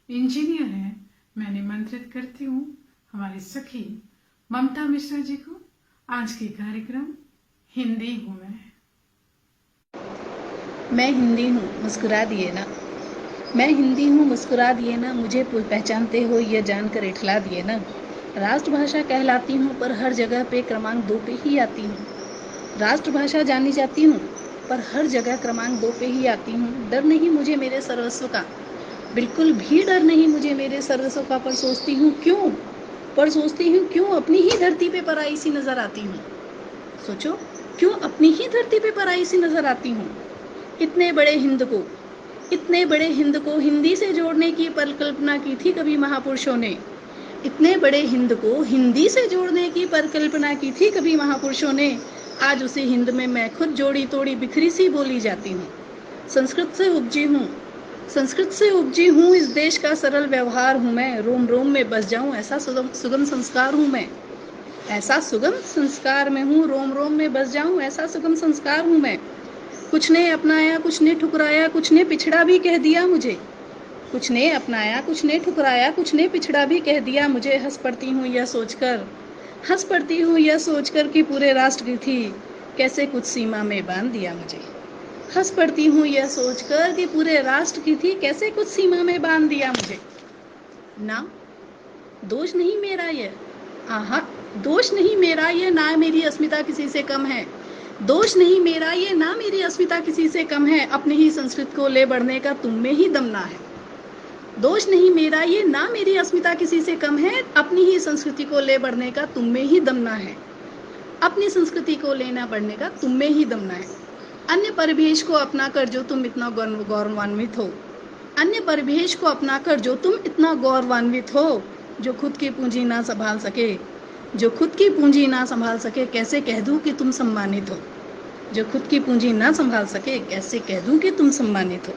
इंजीनियर हैं। मैं निमंत्रित करती हूँ हमारी सखी ममता मिश्रा जी को। आज के कार्यक्रम हिंदी हूँ मैं हिंदी हूँ मुस्कुरा दिए ना, मैं हिंदी हूँ मुस्कुरा दिए ना, मुझे पहचानते हो यह जानकर इठला दिए ना। राष्ट्रभाषा कहलाती हूँ पर हर जगह पे क्रमांक 2 पे ही आती हूँ। राष्ट्रभाषा जानी जाती हूँ पर हर जगह क्रमांक 2 पे ही आती हूँ। डर नहीं मुझे मेरे सर्वस्व का, बिल्कुल भी डर नहीं मुझे मेरे सर्वस्व का, पर सोचती हूँ क्यों अपनी ही धरती पे पराई सी नजर आती हूँ। सोचो क्यों अपनी ही धरती पे पराई सी नजर आती हूँ। इतने बड़े हिंद को हिंदी से जोड़ने की परिकल्पना की थी कभी महापुरुषों ने। इतने बड़े हिंद को हिंदी से जोड़ने की परिकल्पना की थी कभी महापुरुषों ने। आज उसी हिंद में मैं खुद जोड़ी तोड़ी बिखरी सी बोली जाती हूँ। संस्कृत से उपजी हूँ संस्कृत से उपजी हूँ, इस देश का सरल व्यवहार हूँ मैं, रोम रोम में बस जाऊँ ऐसा सुगम संस्कार हूँ मैं। ऐसा सुगम संस्कार में हूँ, रोम रोम में बस जाऊँ ऐसा सुगम संस्कार हूँ मैं। कुछ ने अपनाया, कुछ ने ठुकराया, कुछ ने पिछड़ा भी कह दिया मुझे। कुछ ने अपनाया, कुछ ने ठुकराया, कुछ ने पिछड़ा भी कह दिया मुझे। हंस पड़ती हूँ यह सोचकर कि पूरे राष्ट्र की थी कैसे कुछ सीमा में बांध दिया मुझे। हंस पड़ती हूँ यह सोचकर कि पूरे राष्ट्र की थी कैसे कुछ सीमा में बांध दिया मुझे। ना दोष नहीं मेरा ये, दोष नहीं मेरा ये, ना मेरी अस्मिता किसी से कम है। दोष नहीं मेरा ये, ना मेरी अस्मिता किसी से कम है। अपनी ही संस्कृति को ले बढ़ने का तुम में ही दमना है। दोष नहीं मेरा ये, ना मेरी अस्मिता किसी से कम है। अपनी ही संस्कृति को ले बढ़ने का तुम में ही दमना है। अपनी संस्कृति को लेना बढ़ने का तुम में ही दमना है। अन्य परिवेश को अपना कर जो तुम इतना गौरवान्वित हो, अन्य परिवेश को अपना कर जो तुम इतना गौरवान्वित हो, जो खुद की पूंजी ना संभाल सके, जो खुद की पूंजी ना संभाल सके, कैसे कह दूं कि तुम सम्मानित हो। जो खुद की पूंजी ना संभाल सके, कैसे कह दूं कि तुम सम्मानित हो।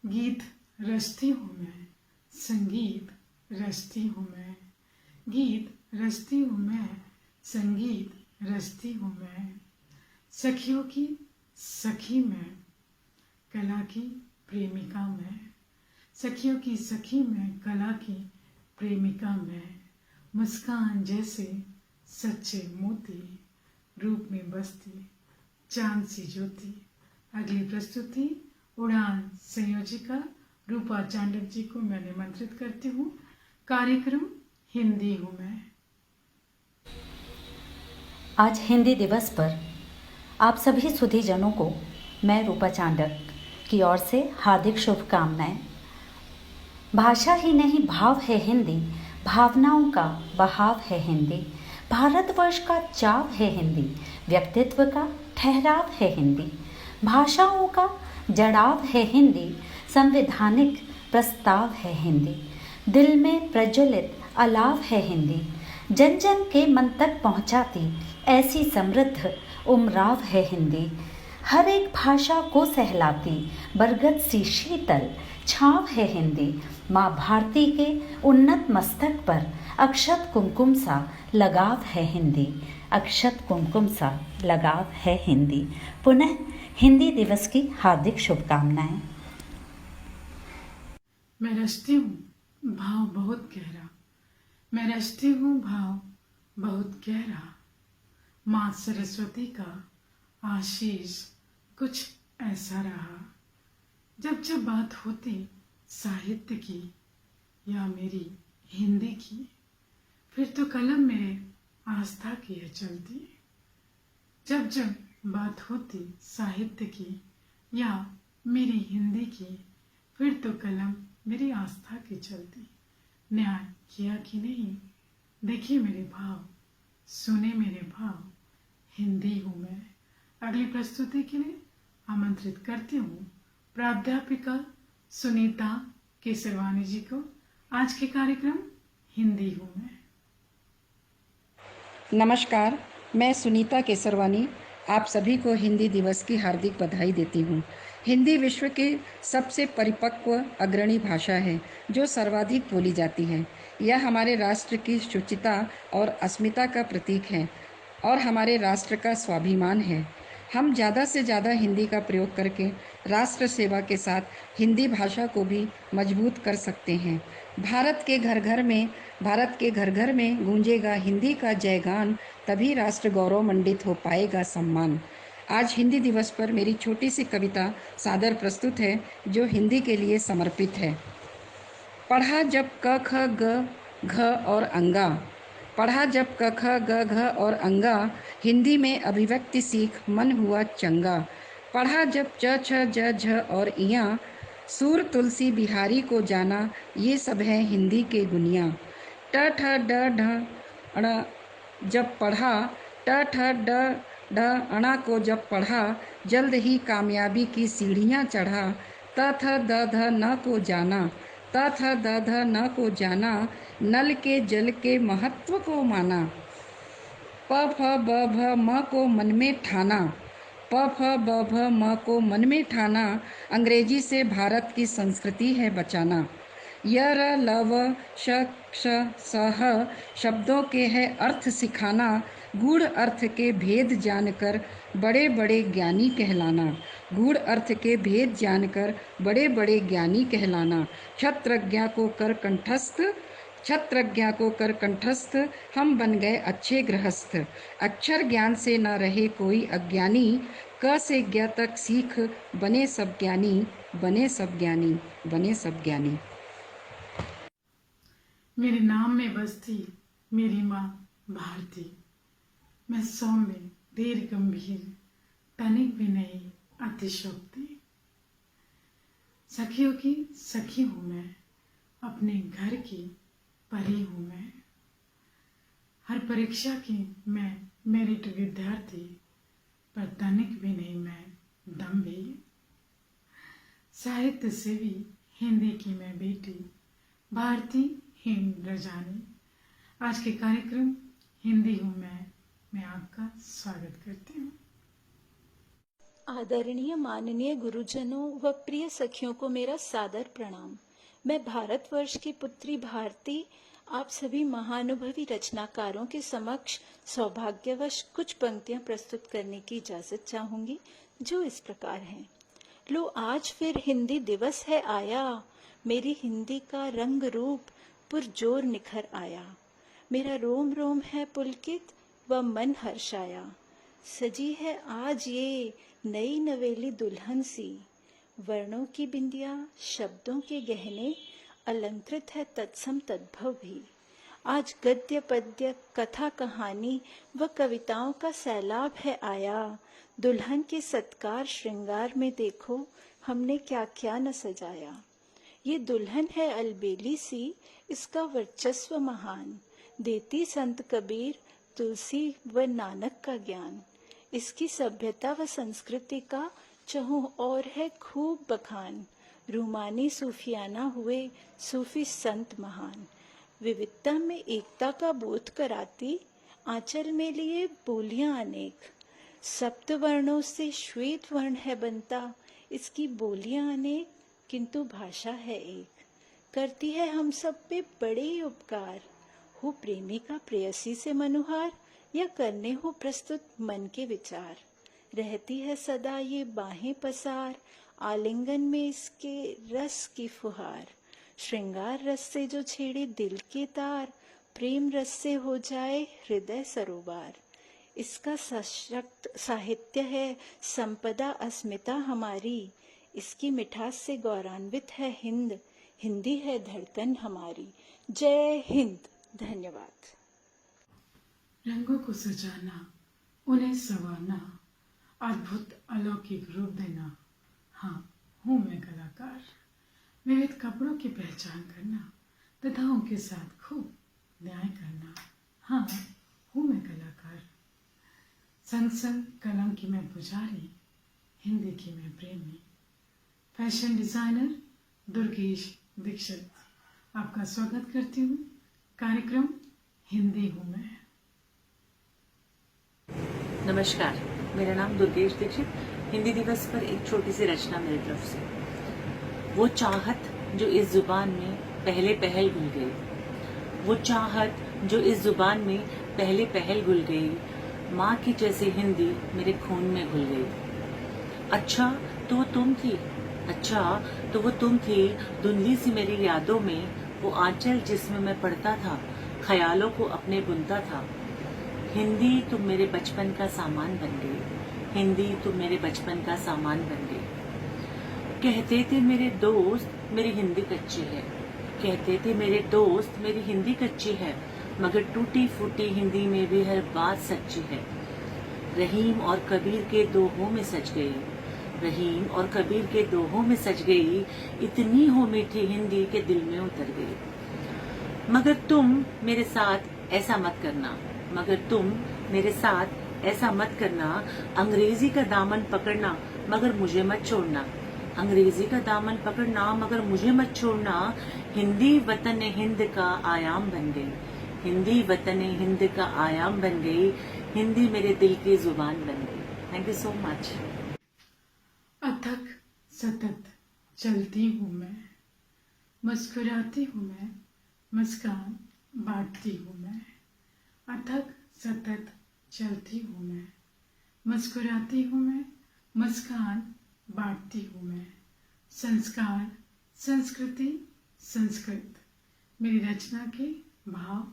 गीत रचती हूँ मैं, संगीत रचती हूँ मैं। गीत रचती हूँ मैं, संगीत रचती हूँ मैं। सखियों की सखी मैं, कला की प्रेमिका मैं। सखियों की सखी मैं, कला की प्रेमिका मैं। मुस्कान जैसे सच्चे मोती, रूप में बसती चांद सी ज्योति। अगली प्रस्तुति उड़ान संयोजिका रूपा चांडक जी को मैं निमंत्रित करती हूँ। कार्यक्रम हिंदी हूँ मैं। आज हिंदी दिवस पर आप सभी सुधीजनों को मैं रूपा चांडक की ओर से हार्दिक शुभकामनाएं। भाषा ही नहीं भाव है हिंदी, भावनाओं का बहाव है हिंदी। भारतवर्ष का चाव है हिंदी, व्यक्तित्व का ठहराव है हिंदी। भाषाओं का जड़ाव है हिंदी, संवैधानिक प्रस्ताव है हिंदी। दिल में प्रज्वलित अलाव है हिंदी, जन जन के मन तक पहुंचाती ऐसी समृद्ध उमराव है हिंदी। हर एक भाषा को सहलाती बरगद सी शीतल छाँव है हिंदी। माँ भारती के उन्नत मस्तक पर अक्षत कुमकुम सा लगाव है हिंदी, अक्षत कुमकुम सा लगाव है हिंदी। पुनः हिंदी दिवस की हार्दिक शुभकामनाएं। मैं रचती हूँ भाव बहुत गहरा, मैं रचती हूँ भाव बहुत गहरा। माँ सरस्वती का आशीष कुछ ऐसा रहा। जब जब बात होती साहित्य की या मेरी हिंदी की, फिर तो कलम मेरे आस्था की है चलती। जब जब बात होती साहित्य की या मेरी हिंदी की, फिर तो कलम मेरी आस्था की चलती। न्याय किया कि नहीं, देखिए मेरे भाव, सुने मेरे भाव, हिंदी हूँ मैं। अगली प्रस्तुति के लिए आमंत्रित करती हूँ प्राध्यापिका सुनीता केसरवानी जी को। आज के कार्यक्रम हिंदी हूँ मैं। नमस्कार, मैं सुनीता केसरवानी आप सभी को हिंदी दिवस की हार्दिक बधाई देती हूँ। हिंदी विश्व की सबसे परिपक्व अग्रणी भाषा है जो सर्वाधिक बोली जाती है। यह हमारे राष्ट्र की शुचिता और अस्मिता का प्रतीक है और हमारे राष्ट्र का स्वाभिमान है। हम ज़्यादा से ज़्यादा हिंदी का प्रयोग करके राष्ट्र सेवा के साथ हिंदी भाषा को भी मजबूत कर सकते हैं। भारत के घर घर में गूंजेगा हिंदी का जयगान, तभी राष्ट्र गौरवमंडित हो पाएगा सम्मान। आज हिंदी दिवस पर मेरी छोटी सी कविता सादर प्रस्तुत है जो हिंदी के लिए समर्पित है। पढ़ा जब क ख ग घ और अंगा, पढ़ा जब क ख ग घ और अंगा, हिंदी में अभिव्यक्ति सीख मन हुआ चंगा। पढ़ा जब च छ ज झ और इयां, सूर तुलसी बिहारी को जाना, ये सब है हिंदी के गुनिया। ट ठ ड ढ अण जब पढ़ा, ट ठ ड ढ अणा को जब पढ़ा, जल्द ही कामयाबी की सीढ़ियाँ चढ़ा। त थ द ध न को जाना, त थ द ध न को जाना, नल के जल के महत्व को माना। प फ ब भ म को मन में ठाना, प फ ब भ म को मन में ठाना, अंग्रेजी से भारत की संस्कृति है बचाना। य र ल व श क्ष स ह शब्दों के है अर्थ सिखाना, गूढ़ अर्थ के भेद जानकर बड़े बड़े ज्ञानी कहलाना। गूढ़ अर्थ के भेद जानकर बड़े बड़े ज्ञानी कहलाना। क्षत्रज्ञ को कर कंठस्थ, हम बन गए अच्छे गृहस्थ। अक्षर ज्ञान से न रहे कोई अज्ञानी, क से ज्ञ तक सीख बने सब ज्ञानी, बने सब ज्ञानी, बने सब ज्ञानी। मेरे नाम में बसती मेरी माँ भारती, मैं सौम्य धीर गंभीर, तनिक भी नहीं अतिशोक्ति। सखियों की सखी हूँ मैं, अपने घर की परी हूँ मैं। हर परीक्षा की मैं मेरिट विद्यार्थी, पर तनिक भी नहीं मैं दम्भी। साहित्य से भी हिंदी की मैं बेटी, भारती हिंद रजानी। आज के कार्यक्रम हिंदी हूँ मैं आपका स्वागत करती हूँ। आदरणीय माननीय गुरुजनों व प्रिय सखियों को मेरा सादर प्रणाम। मैं भारतवर्ष की पुत्री भारती आप सभी महानुभवी रचनाकारों के समक्ष सौभाग्यवश कुछ पंक्तियां प्रस्तुत करने की इजाजत चाहूंगी, जो इस प्रकार हैं। लो आज फिर हिंदी दिवस है आया, मेरी हिंदी का रंग रूप पुरजोर निखर आया। मेरा रोम रोम है पुलकित व मन हर्षाया, सजी है आज ये नई नवेली दुल्हन सी। वर्णों की बिंदिया शब्दों के गहने, अलंकृत है तत्सम तद्भव भी। आज गद्य पद्य कथा कहानी व कविताओं का सैलाब है आया। दुल्हन के सत्कार श्रृंगार में देखो हमने क्या क्या न सजाया। ये दुल्हन है अलबेली सी, इसका वर्चस्व महान, देती संत कबीर तुलसी व नानक का ज्ञान। इसकी सभ्यता व संस्कृति का चहुं और है खूब बखान। रूमानी सूफियाना हुए सूफी संत महान, विविधता में एकता का बोध कराती, आंचल में लिए बोलियां अनेक। सप्त वर्णों से श्वेत वर्ण है बनता, इसकी बोलियां अनेक किंतु भाषा है एक। करती है हम सब पे बड़े ही उपकार, हो प्रेमिका प्रेयसी से मनुहार, या करने हो प्रस्तुत मन के विचार। रहती है सदा ये बाहें पसार, आलिंगन में इसके रस की फुहार। श्रृंगार रस से जो छेड़े दिल के तार, प्रेम रस से हो जाए हृदय सरोवर। इसका सशक्त साहित्य है संपदा अस्मिता हमारी, इसकी मिठास से गौरवान्वित है हिंद, हिंदी है धड़कन हमारी। जय हिंद। धन्यवाद। रंगों को सजाना, उन्हें संवारना, अद्भुत अलौकिक रूप देना, हाँ हूँ मैं कलाकार। विविध कपड़ों की पहचान करना तथा उनके साथ खूब न्याय करना, हाँ हूँ मैं कलाकार। संग संग कलम की मैं पुजारी, हिंदी की मैं प्रेमी। फैशन डिजाइनर दुर्गेश दीक्षित आपका स्वागत करती हूँ कार्यक्रम हिंदी हूँ मैं। नमस्कार, मेरा नाम दुर्गेश दीक्षित। हिंदी दिवस पर एक छोटी सी रचना मेरी तरफ से। वो चाहत जो इस जुबान में पहले पहल घुल गई, वो चाहत जो इस जुबान में पहले पहल घुल गई, माँ की जैसी हिंदी मेरे खून में घुल गई। अच्छा तो वो तुम थी, अच्छा तो वो तुम थी, धुंधली सी मेरी यादों में, वो आंचल जिसमें मैं पढ़ता था, ख्यालों को अपने बुनता था। हिंदी तुम मेरे बचपन का सामान बन गई, हिंदी तुम मेरे बचपन का सामान बन गई। कहते थे मेरे दोस्त मेरी हिंदी कच्ची है, कहते थे मेरे दोस्त मेरी हिंदी कच्ची है, मगर टूटी फूटी हिंदी में भी हर बात सच्ची है। रहीम और कबीर के दोहों में सज गई, रहीम और कबीर के दोहों में सज गई, इतनी हो मीठी हिंदी के दिल में उतर गई। मगर तुम मेरे साथ ऐसा मत करना, मगर तुम मेरे साथ ऐसा मत करना, अंग्रेजी का दामन पकड़ना मगर मुझे मत छोड़ना, अंग्रेजी का दामन पकड़ना मगर मुझे मत छोड़ना। हिंदी वतन हिंद का आयाम बन गई, हिंदी वतन हिंद का आयाम बन गई, हिंदी मेरे दिल की जुबान बन गई। Thank you so much. अथक सतत चलती हूँ मैं, मुस्कुराती हूँ मैं, मुस्कान बांटती हूँ मैं। अथक सतत चलती हूँ मैं, मुस्कुराती हूँ मैं, मुस्कान बांटती हूँ मैं। संस्कार, संस्कृति, संस्कृत, मेरी रचना के भाव,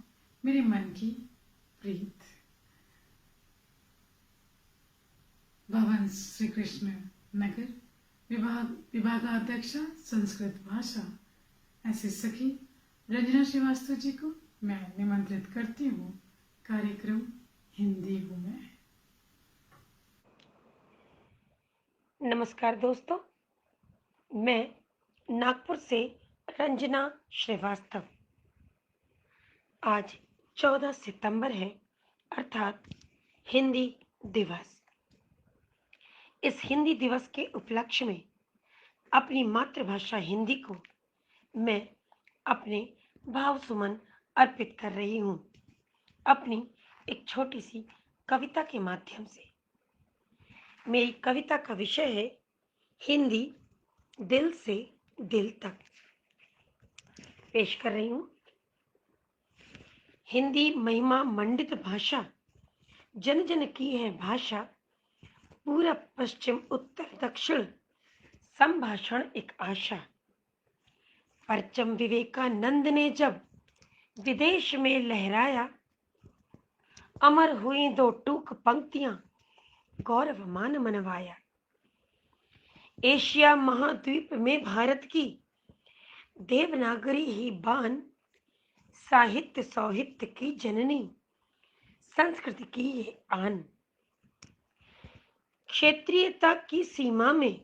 मेरे मन की प्रीत। भवन श्री कृष्ण नगर, विभागाध्यक्षा संस्कृत भाषा, ऐसे सखी रंजना श्रीवास्तव जी को मैं निमंत्रित करती हूँ। कार्यक्रम हिंदी हूँ मैं। नमस्कार दोस्तों, मैं नागपुर से रंजना श्रीवास्तव। आज 14 सितंबर है, अर्थात हिंदी दिवस। इस हिंदी दिवस के उपलक्ष्य में अपनी मातृभाषा हिंदी को मैं अपने भाव सुमन अर्पित कर रही हूँ, अपनी एक छोटी सी कविता के माध्यम से। मेरी कविता का विषय है हिंदी दिल से दिल तक। पेश कर रही हूँ। हिंदी महिमा मंडित भाषा, जन जन की है भाषा, पूरब पश्चिम उत्तर दक्षिण संभाषण एक आशा। परचम विवेकानंद ने जब विदेश में लहराया, अमर हुई दो टूक पंक्तियां, गौरव मान मनवाया। एशिया महाद्वीप में भारत की देवनागरी ही बान, साहित्य सौहित्य की जननी, संस्कृति की ये आन। क्षेत्रीयता की सीमा में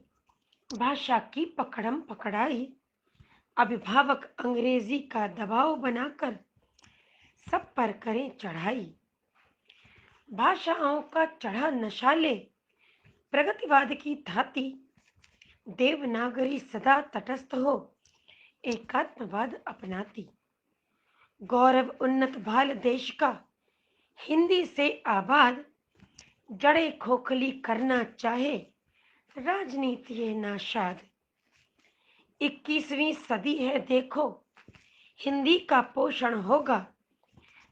भाषा की पकड़म पकड़ाई, अभिभावक अंग्रेजी का दबाव बनाकर सब पर करें चढ़ाई। भाषाओं का चढ़ा नशा ले प्रगतिवाद की धाती, देवनागरी सदा तटस्थ हो एकात्मवाद अपनाती। गौरव उन्नत भाल देश का हिंदी से आबाद, जड़े खोखली करना चाहे राजनीति ये नाशाद। 21वीं सदी है देखो, हिंदी का पोषण होगा,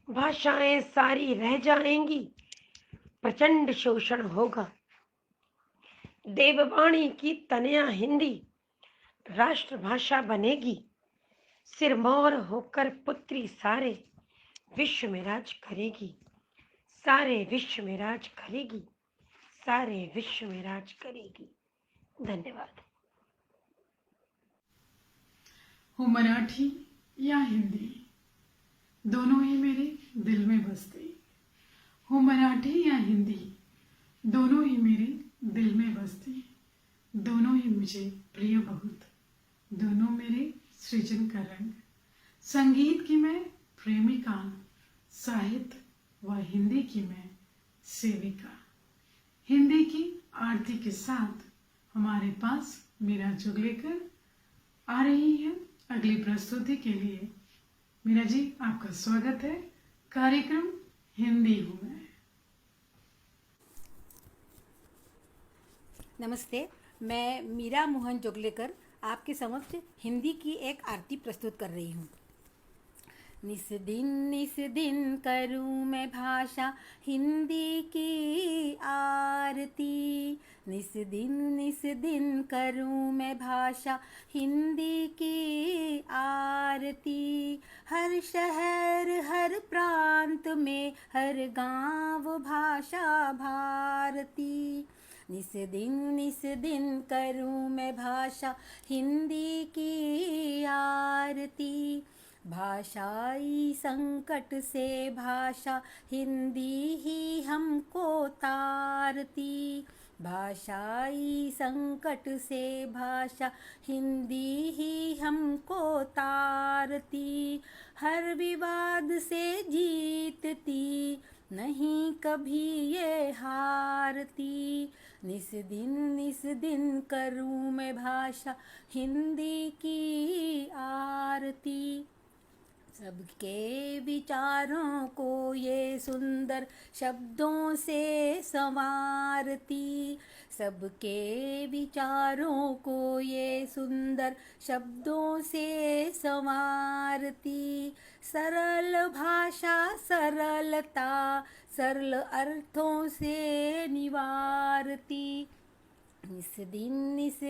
भाषाएं सारी रह जाएंगी, प्रचंड शोषण होगा। देववाणी की तनया हिंदी राष्ट्रभाषा बनेगी, सिरमौर होकर पुत्री सारे विश्व में राज करेगी, सारे विश्व में राज करेगी, सारे विश्व में राज करेगी। धन्यवाद। हो मराठी या हिंदी, दोनों ही मेरे दिल में बसती। हो मराठी या हिंदी, दोनों ही मेरे दिल में बसती। दोनों ही मुझे प्रिय बहुत, दोनों मेरे सृजन का रंग। संगीत की मैं प्रेमिका, साहित्य व हिंदी की मैं सेविका। हिंदी की आरती के साथ हमारे पास मीरा जुगलेकर आ रही है अगली प्रस्तुति के लिए। मीरा जी, आपका स्वागत है। कार्यक्रम हिंदी हूँ मैं। नमस्ते, मैं मीरा मोहन जोगलेकर आपके समक्ष हिंदी की एक आरती प्रस्तुत कर रही हूँ। निस दिन करूँ मैं भाषा हिंदी की आरती। निस दिन करूँ मैं भाषा हिंदी की आरती। हर शहर हर प्रांत में हर गांव भाषा भारती। निस दिन करूँ मैं भाषा हिंदी की आरती। भाषाई संकट से भाषा हिंदी ही हमको तारती। भाषाई संकट से भाषा हिंदी ही हमको तारती। हर विवाद से जीतती, नहीं कभी ये हारती। निस दिन करूँ मैं भाषा हिंदी की आरती। सबके विचारों को ये सुंदर शब्दों से संवारती, सबके विचारों को ये सुंदर शब्दों से संवारती। सरल भाषा सरलता सरल अर्थों से निवारती। इस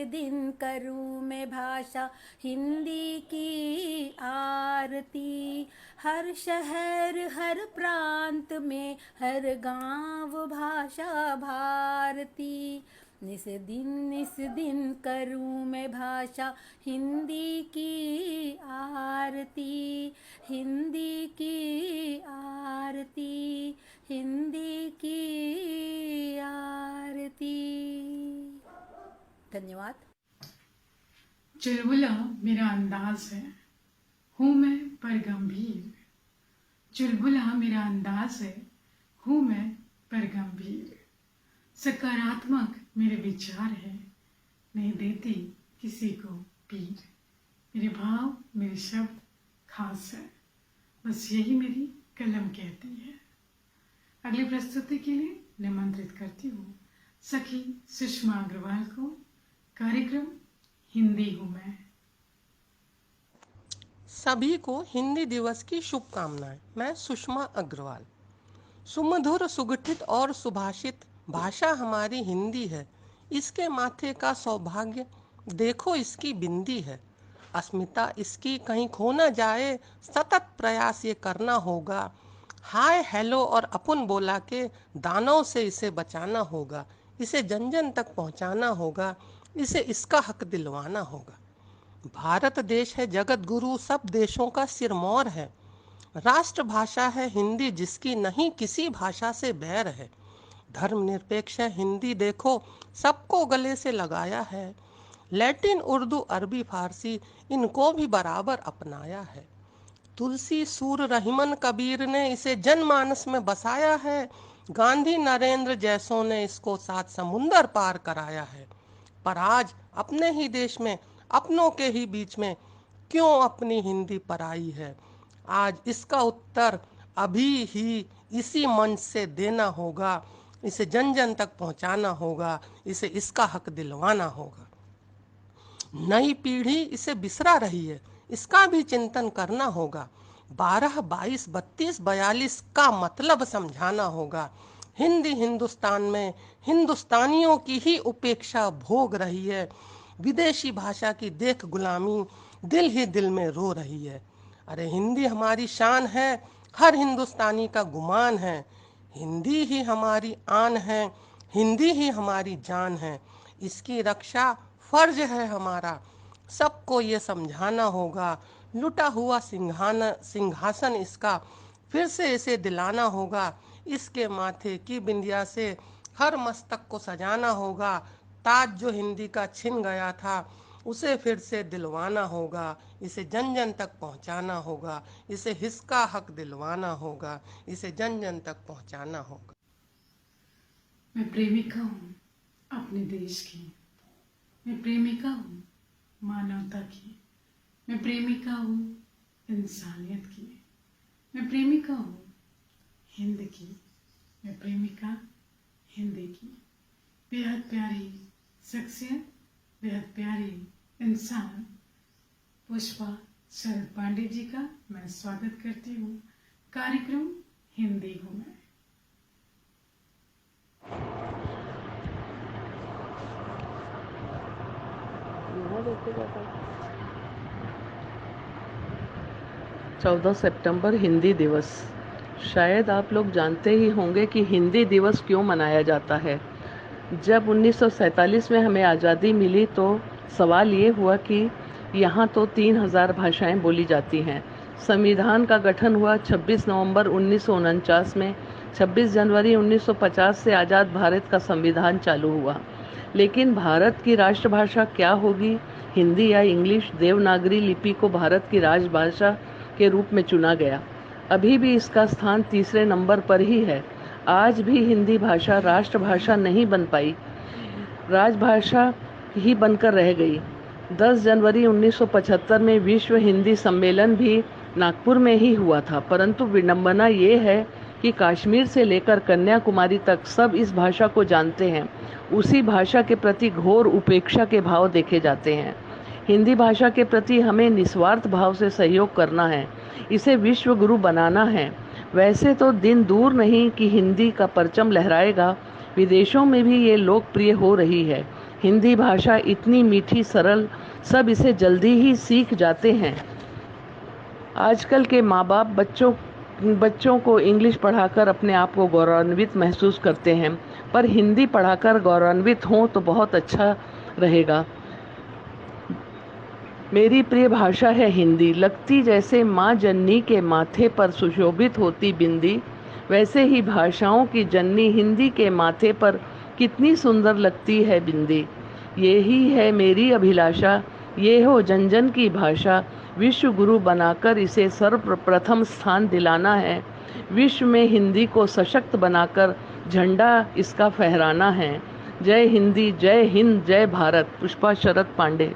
दिन करूँ मैं भाषा हिंदी की आरती। हर शहर हर प्रांत में हर गांव भाषा भारती। इस दिन करूँ मैं भाषा हिंदी की आरती, हिंदी की आरती, हिंदी की आरती। धन्यवाद। चुलबुला मेरा अंदाज है, हूँ मैं पर गंभीर। चुलबुला मेरा अंदाज है, हूँ मैं पर गंभीर। सकारात्मक मेरे विचार है, नहीं देती किसी को पीर। मेरे भाव मेरे शब्द खास है, बस यही मेरी कलम कहती है। अगली प्रस्तुति के लिए निमंत्रित करती हूँ सखी सुषमा अग्रवाल को। कार्यक्रम हिंदी हूँ मैं। सभी को हिंदी दिवस की शुभकामनाएं। मैं सुषमा अग्रवाल। सुमधुर सुगठित और सुभाषित भाषा हमारी हिंदी है। इसके माथे का सौभाग्य देखो इसकी बिंदी है। अस्मिता इसकी कहीं खो न जाए, सतत प्रयास ये करना होगा। हाय हेलो और अपन बोला के दानों से इसे बचाना होगा। इसे जन जन तक पहुंचाना होगा, इसे इसका हक दिलवाना होगा। भारत देश है जगत गुरु, सब देशों का सिरमौर है। राष्ट्र भाषा है हिंदी, जिसकी नहीं किसी भाषा से बैर है। धर्मनिरपेक्ष है हिंदी, देखो सबको गले से लगाया है। लैटिन उर्दू अरबी फारसी इनको भी बराबर अपनाया है। तुलसी सूर रहीमन कबीर ने इसे जनमानस में बसाया है। गांधी नरेंद्र जैसों ने इसको 7 समुंदर पार कराया है। पर आज अपने ही देश में अपनों के ही बीच में क्यों अपनी हिंदी पराई है? आज इसका उत्तर अभी ही इसी मंच से देना होगा। इसे जन जन तक पहुंचाना होगा, इसे इसका हक दिलवाना होगा। नई पीढ़ी इसे बिसरा रही है, इसका भी चिंतन करना होगा। 12, 22, 32, 42 का मतलब समझाना होगा। हिंदी हिंदुस्तान में हिंदुस्तानियों की ही उपेक्षा भोग रही है। विदेशी भाषा की देख गुलामी दिल ही दिल में रो रही है। अरे हिंदी हमारी शान है, हर हिंदुस्तानी का गुमान है। हिंदी ही हमारी आन है, हिंदी ही हमारी जान है। इसकी रक्षा फर्ज है हमारा, सबको ये समझाना होगा। लुटा हुआ सिंहासन इसका फिर से इसे दिलाना होगा। इसके माथे की बिंदिया से हर मस्तक को सजाना होगा। ताज जो हिंदी का छिन गया था, उसे फिर से दिलवाना होगा। इसे जन जन तक पहुंचाना होगा, इसे इसका हक दिलवाना होगा, इसे जन जन तक पहुंचाना होगा। मैं प्रेमिका हूँ अपने देश की, मैं प्रेमिका हूँ मानवता की, मैं प्रेमिका हूँ इंसानियत की, मैं प्रेमिका हूँ हिंद की, मैं प्रेमिका हिंदी की। बेहद प्यारी शख्सियत, बेहद प्यारी इंसान पुष्पा शरद पांडे जी का मैं स्वागत करती हूँ। कार्यक्रम हिंदी हूँ मैं। चौदह सितंबर हिंदी दिवस। शायद आप लोग जानते ही होंगे कि हिंदी दिवस क्यों मनाया जाता है। जब 1947 में हमें आज़ादी मिली तो सवाल ये हुआ कि यहाँ तो 3000 भाषाएं बोली जाती हैं। संविधान का गठन हुआ 26 नवंबर 1949 में। 26 जनवरी 1950 से आज़ाद भारत का संविधान चालू हुआ। लेकिन भारत की राष्ट्रभाषा क्या होगी, हिंदी या इंग्लिश? देवनागरी लिपि को भारत की राजभाषा के रूप में चुना गया। अभी भी इसका स्थान 3रे नंबर पर ही है। आज भी हिंदी भाषा राष्ट्रभाषा नहीं बन पाई, राजभाषा ही बनकर रह गई। 10 जनवरी 1975 में विश्व हिंदी सम्मेलन भी नागपुर में ही हुआ था, परंतु विडंबना ये है कि कश्मीर से लेकर कन्याकुमारी तक सब इस भाषा को जानते हैं। उसी भाषा के प्रति घोर उपेक्षा के भाव देखे जाते हैं। हिंदी भाषा के प्रति हमें निस्वार्थ भाव से सहयोग करना है, इसे विश्व गुरु बनाना है। वैसे तो दिन दूर नहीं कि हिंदी का परचम लहराएगा, विदेशों में भी ये लोकप्रिय हो रही है। हिंदी भाषा इतनी मीठी, सरल, सब इसे जल्दी ही सीख जाते हैं। आजकल के माँ बाप बच्चों को इंग्लिश पढ़ाकर अपने आप को गौरवान्वित महसूस करते हैं, पर हिंदी पढ़ाकर गौरवान्वित हों तो बहुत अच्छा रहेगा। मेरी प्रिय भाषा है हिंदी। लगती जैसे माँ जननी के माथे पर सुशोभित होती बिंदी, वैसे ही भाषाओं की जननी हिंदी के माथे पर कितनी सुंदर लगती है बिंदी। यही है मेरी अभिलाषा, ये हो जन जन की भाषा। विश्व गुरु बनाकर इसे सर्वप्रथम स्थान दिलाना है। विश्व में हिंदी को सशक्त बनाकर झंडा इसका फहराना है। जय हिंदी, जय हिंद, जय भारत। पुष्पा शरद पांडे।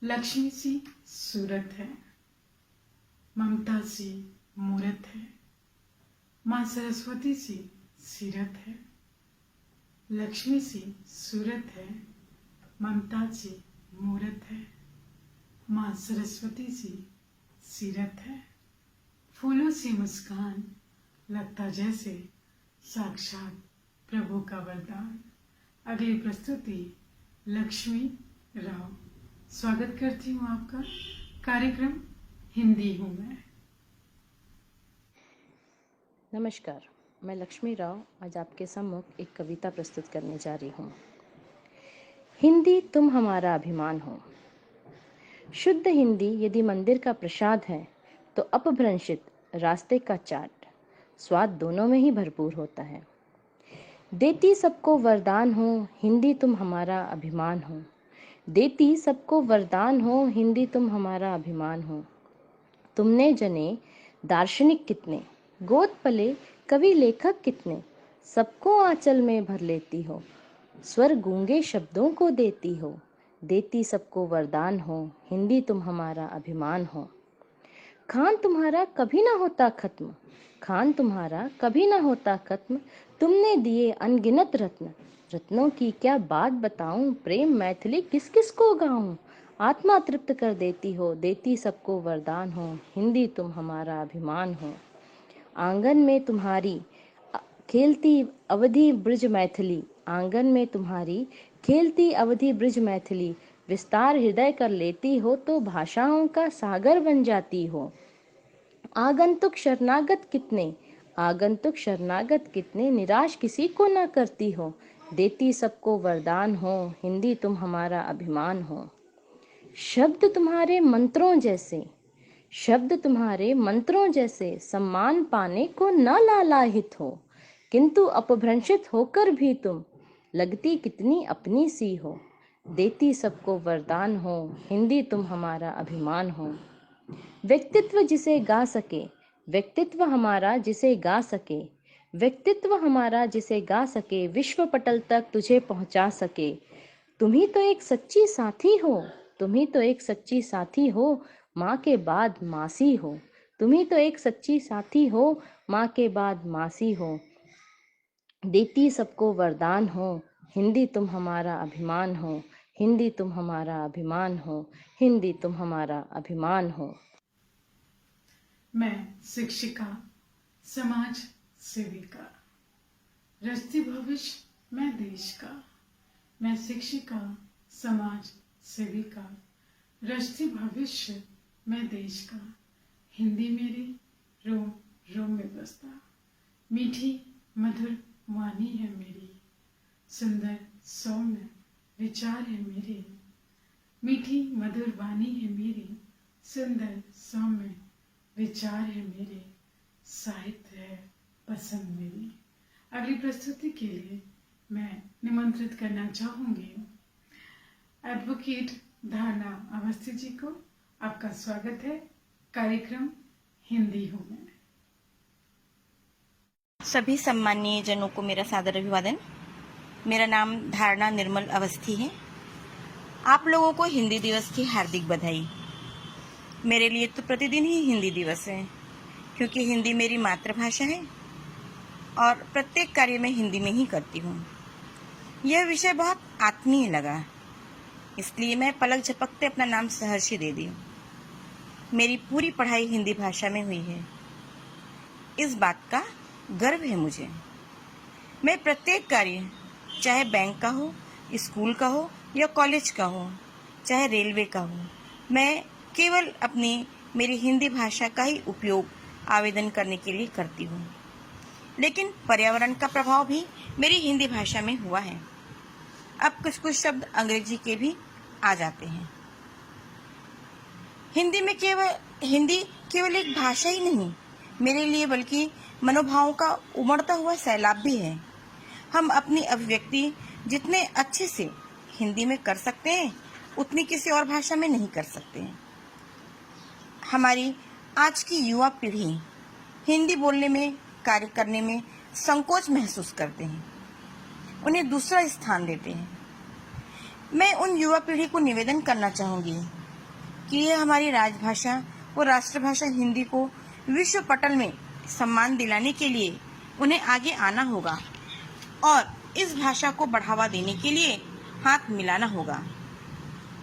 लक्ष्मी सी सूरत है, ममता सी मूरत है, माँ सरस्वती सी सीरत है। लक्ष्मी सी सूरत है, ममता सी मूरत है, माँ सरस्वती सी सीरत है। फूलों सी मुस्कान, लगता जैसे साक्षात प्रभु का वरदान। अगली प्रस्तुति लक्ष्मी राव। स्वागत करती हूँ आपका। कार्यक्रम हिंदी हूँ मैं। नमस्कार, मैं लक्ष्मी राव आज आपके सम्मुख एक कविता प्रस्तुत करने जा रही हूँ। हिंदी तुम हमारा अभिमान हो। शुद्ध हिंदी यदि मंदिर का प्रसाद है तो अपभ्रंशित रास्ते का चाट, स्वाद दोनों में ही भरपूर होता है। देती सबको वरदान हो, हिंदी तुम हमारा अभिमान हो। देती सबको वरदान हो, हिंदी तुम हमारा अभिमान हो। तुमने जने दार्शनिक कितने, गोद पले कवि लेखक कितने, सबको आंचल में भर लेती हो। स्वर गूंगे शब्दों को देती हो। देती सबको वरदान हो, हिंदी तुम हमारा अभिमान हो। खान तुम्हारा कभी ना होता खत्म, खान तुम्हारा कभी ना होता खत्म। तुमने दिए अनगिनत रत्न, रत्नों की क्या बात बताऊं। प्रेम मैथिली किस किस को गाऊं। आत्मा तृप्त कर देती हो, देती सबको वरदान हो। हिंदी तुम हमारा अभिमान हो। आंगन में तुम्हारी खेलती अवधि ब्रज मैथिली, आंगन में तुम्हारी खेलती अवधि ब्रज मैथिली। विस्तार हृदय कर लेती हो तो भाषाओं का सागर बन जाती हो। आगंतुक शरणागत कितने, आगंतुक शरणागत कितने, निराश किसी को ना करती हो। देती सबको वरदान हो, हिंदी तुम हमारा अभिमान हो। शब्द तुम्हारे मंत्रों जैसे, शब्द तुम्हारे मंत्रों जैसे, सम्मान पाने को न लालायित हो। किंतु अपभ्रंशित होकर भी तुम लगती कितनी अपनी सी हो। देती सबको वरदान हो, हिंदी तुम हमारा अभिमान हो। व्यक्तित्व जिसे गा सके, व्यक्तित्व हमारा जिसे गा सके, व्यक्तित्व हमारा जिसे गा सके, विश्व पटल तक तुझे पहुंचा सके। तुम ही तो एक सच्ची साथी हो, तुम ही तो एक सच्ची साथी हो, माँ के बाद मासी हो। तुम ही तो एक सच्ची साथी हो, माँ के बाद मासी हो। देती सबको वरदान हो, हिंदी तुम हमारा अभिमान हो। हिंदी तुम हमारा अभिमान हो, हिंदी तुम हमारा अभिमान हो। मैं शिक्षिका, समाज सेविका, रचती भविष्य मैं देश का। मैं शिक्षिका, समाज सेविका, रचती भविष्य मैं देश का। हिंदी मेरी रोम रोम में बसता, मीठी मधुर वाणी है मेरी। सुंदर सौम्य विचार है मेरे, मीठी मधुर वाणी है मेरी। सुंदर सौम्य विचार है मेरे, साहित्य है पसंद मेरी। अगली प्रस्तुति के लिए मैं निमंत्रित करना चाहूंगी एडवोकेट धारणा अवस्थी जी को। आपका स्वागत है कार्यक्रम हिंदी हूँ मैं। सभी सम्मानीय जनों को मेरा सादर अभिवादन। मेरा नाम धारणा निर्मल अवस्थी है। आप लोगों को हिंदी दिवस की हार्दिक बधाई। मेरे लिए तो प्रतिदिन ही हिंदी दिवस है, क्योंकि हिंदी मेरी मातृभाषा है और प्रत्येक कार्य मैं हिंदी में ही करती हूँ। यह विषय बहुत आत्मीय लगा, इसलिए मैं पलक झपकते अपना नाम सहर्षि दे दी। मेरी पूरी पढ़ाई हिंदी भाषा में हुई है, इस बात का गर्व है मुझे। मैं प्रत्येक कार्य, चाहे बैंक का हो, स्कूल का हो या कॉलेज का हो, चाहे रेलवे का हो, मैं केवल अपनी मेरी हिंदी भाषा का ही उपयोग आवेदन करने के लिए करती हूँ। लेकिन पर्यावरण का प्रभाव भी मेरी हिंदी भाषा में हुआ है। अब कुछ शब्द अंग्रेजी के भी आ जाते हैं। हिंदी केवल एक भाषा ही नहीं मेरे लिए, बल्कि मनोभावों का उमड़ता हुआ सैलाब भी है। हम अपनी अभिव्यक्ति जितने अच्छे से हिंदी में कर सकते हैं, उतनी किसी और भाषा में नहीं कर सकते हैं। हमारी आज की युवा पीढ़ी हिंदी बोलने में, कार्य करने में संकोच महसूस करते हैं, उन्हें दूसरा स्थान देते हैं। मैं उन युवा पीढ़ी को निवेदन करना चाहूँगी कि यह हमारी राजभाषा और राष्ट्रभाषा हिंदी को विश्व पटल में सम्मान दिलाने के लिए उन्हें आगे आना होगा और इस भाषा को बढ़ावा देने के लिए हाथ मिलाना होगा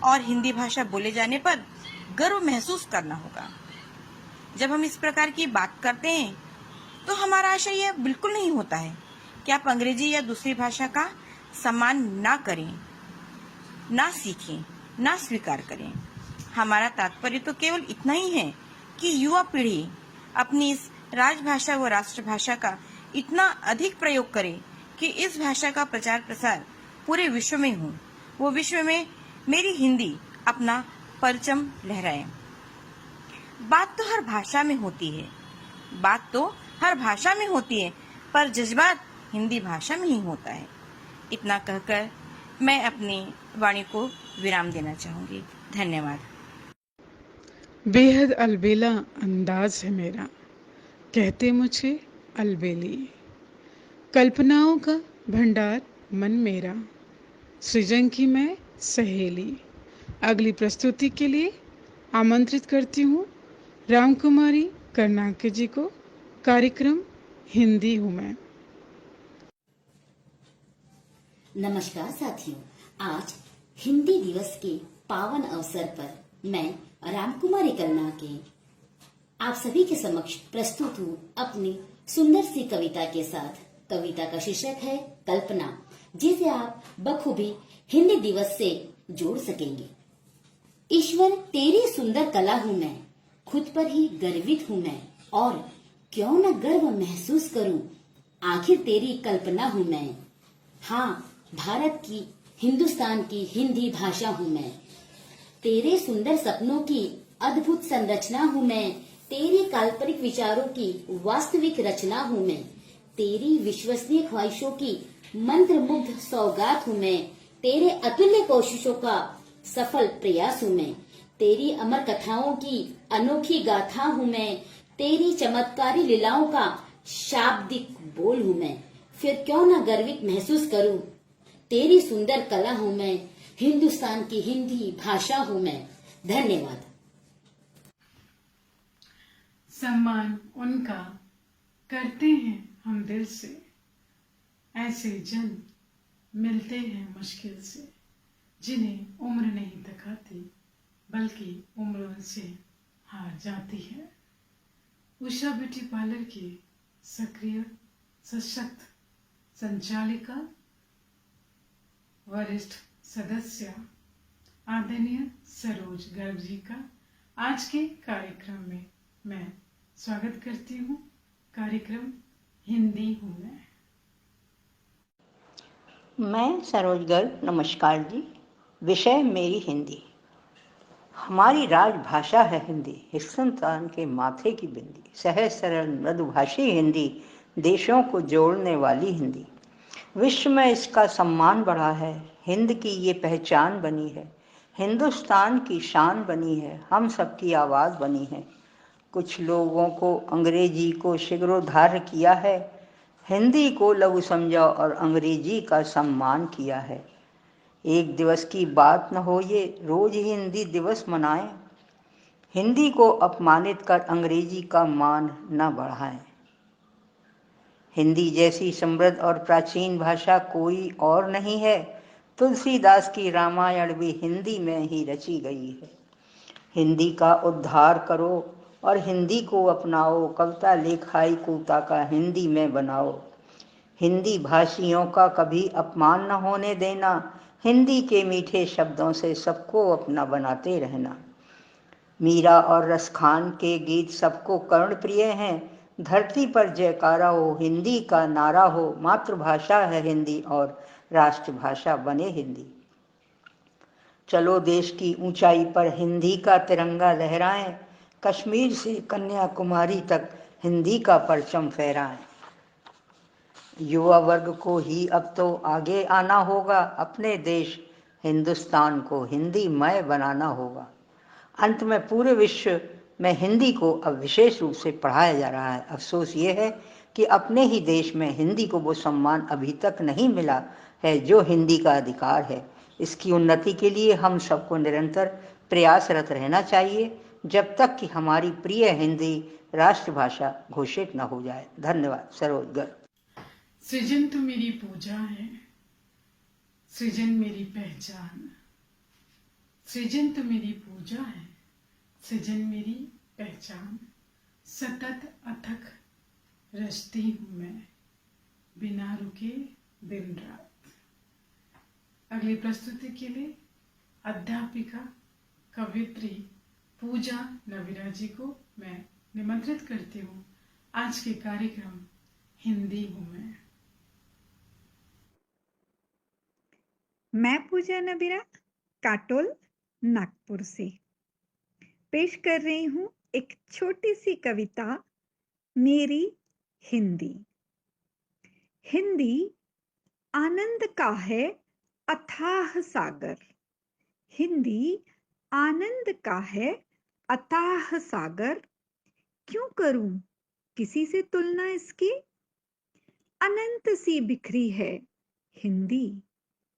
और हिंदी भाषा बोले जाने पर गर्व महसूस करना होगा। जब हम इस प्रकार की बात करते हैं तो हमारा आशय यह बिल्कुल नहीं होता है कि आप अंग्रेजी या दूसरी भाषा का सम्मान ना करें, ना सीखें, ना स्वीकार करें। हमारा तात्पर्य तो केवल इतना ही है कि युवा पीढ़ी अपनी इस राजभाषा व राष्ट्रभाषा का इतना अधिक प्रयोग करे कि इस भाषा का प्रचार प्रसार पूरे विश्व में हो, वो विश्व में मेरी हिंदी अपना परचम लहराए। बात तो हर भाषा में होती है, पर जज्बात हिंदी भाषा में ही होता है। इतना कहकर मैं अपनी वाणी को विराम देना चाहूँगी। धन्यवाद। बेहद अलबेला अंदाज है मेरा, कहते मुझे अलबेली। कल्पनाओं का भंडार मन मेरा, सृजन की मैं सहेली। अगली प्रस्तुति के लिए आमंत्रित करती हूँ रामकुमारी कर्नाके जी को। कार्यक्रम हिंदी हूँ मैं। नमस्कार साथियों, आज हिंदी दिवस के पावन अवसर पर मैं रामकुमारी कर्नाके आप सभी के समक्ष प्रस्तुत हूँ अपनी सुंदर सी कविता के साथ। कविता का शीर्षक है कल्पना, जिसे आप बखूबी हिंदी दिवस से जोड़ सकेंगे। ईश्वर तेरी सुंदर कला हूँ मैं, खुद पर ही गर्वित हूँ मैं, और क्यों न गर्व महसूस करूं, आखिर तेरी कल्पना हूँ मैं। हाँ, भारत की, हिंदुस्तान की हिंदी भाषा हूँ मैं। तेरे सुंदर सपनों की अद्भुत संरचना हूँ मैं, तेरे काल्पनिक विचारों की वास्तविक रचना हूँ मैं। तेरी विश्वसनीय ख्वाहिशों की मंत्रमुग्ध सौगात हूँ मैं। तेरे अतुल्य कोशिशों का सफल प्रयास हूँ मैं। तेरी अमर कथाओं की अनोखी गाथा हूँ मैं। तेरी चमत्कारी लीलाओं का शाब्दिक बोल हूँ मैं। फिर क्यों न गर्वित महसूस करूं, तेरी सुंदर कला हूँ मैं, हिंदुस्तान की हिंदी भाषा हूँ मैं। धन्यवाद। सम्मान उनका करते हैं हम दिल से, ऐसे जन मिलते हैं मुश्किल से, जिन्हें उम्र नहीं तकाती बल्कि उम्र उनसे हार जाती है। उषा ब्यूटी पार्लर की सक्रिय सशक्त संचालिका, वरिष्ठ सदस्य आदरणीय सरोज गर्ग जी का आज के कार्यक्रम में मैं स्वागत करती हूँ। कार्यक्रम हिंदी हूँ मैं सरोज गर्ग। नमस्कार जी। विषय मेरी हिंदी। हमारी राजभाषा है हिंदी, हिंदुस्तान के माथे की बिंदी। सहज सरल मृदुभाषी हिंदी, देशों को जोड़ने वाली हिंदी। विश्व में इसका सम्मान बढ़ा है, हिंद की ये पहचान बनी है, हिंदुस्तान की शान बनी है, हम सबकी आवाज़ बनी है। कुछ लोगों को अंग्रेजी को शिरोधार्य किया है, हिंदी को लघु समझा और अंग्रेजी का सम्मान किया है। एक दिवस की बात न हो ये, रोज ही हिंदी दिवस मनाएं। हिंदी को अपमानित कर अंग्रेजी का मान न बढ़ाएं। हिंदी जैसी समृद्ध और प्राचीन भाषा कोई और नहीं है। तुलसीदास की रामायण भी हिंदी में ही रची गई है। हिंदी का उद्धार करो और हिंदी को अपनाओ। कविता लेखाई कूता का हिंदी में बनाओ। हिंदी भाषियों का कभी अपमान न होने देना। हिंदी के मीठे शब्दों से सबको अपना बनाते रहना। मीरा और रसखान के गीत सबको कर्ण प्रिय हैं। धरती पर जयकारा हो, हिंदी का नारा हो। मातृभाषा है हिंदी और राष्ट्रभाषा बने हिंदी। चलो देश की ऊंचाई पर हिंदी का तिरंगा लहराएं। कश्मीर से कन्याकुमारी तक हिंदी का परचम फहराएं। युवा वर्ग को ही अब तो आगे आना होगा। अपने देश हिंदुस्तान को हिंदीमय बनाना होगा। अंत में पूरे विश्व में हिंदी को अब विशेष रूप से पढ़ाया जा रहा है। अफसोस ये है कि अपने ही देश में हिंदी को वो सम्मान अभी तक नहीं मिला है जो हिंदी का अधिकार है। इसकी उन्नति के लिए हम सबको निरंतर प्रयासरत रहना चाहिए जब तक कि हमारी प्रिय हिंदी राष्ट्रभाषा घोषित न हो जाए। धन्यवाद। सरोज गर्ग। सृजन तो मेरी पूजा है, सृजन मेरी पहचान। सृजन तो मेरी पूजा है, सृजन मेरी पहचान। सतत अथक रचती हूँ मैं, बिना रुके दिन रात। अगली प्रस्तुति के लिए अध्यापिका कवित्री पूजा नवीरा जी को मैं निमंत्रित करती हूँ। आज के कार्यक्रम हिंदी हूँ मैं पूजा नबीरा काटोल नागपुर से पेश कर रही हूँ एक छोटी सी कविता, मेरी हिंदी। हिंदी आनंद का है अथाह सागर। हिंदी आनंद का है अथाह सागर। क्यों करूं किसी से तुलना इसकी। अनंत सी बिखरी है हिंदी,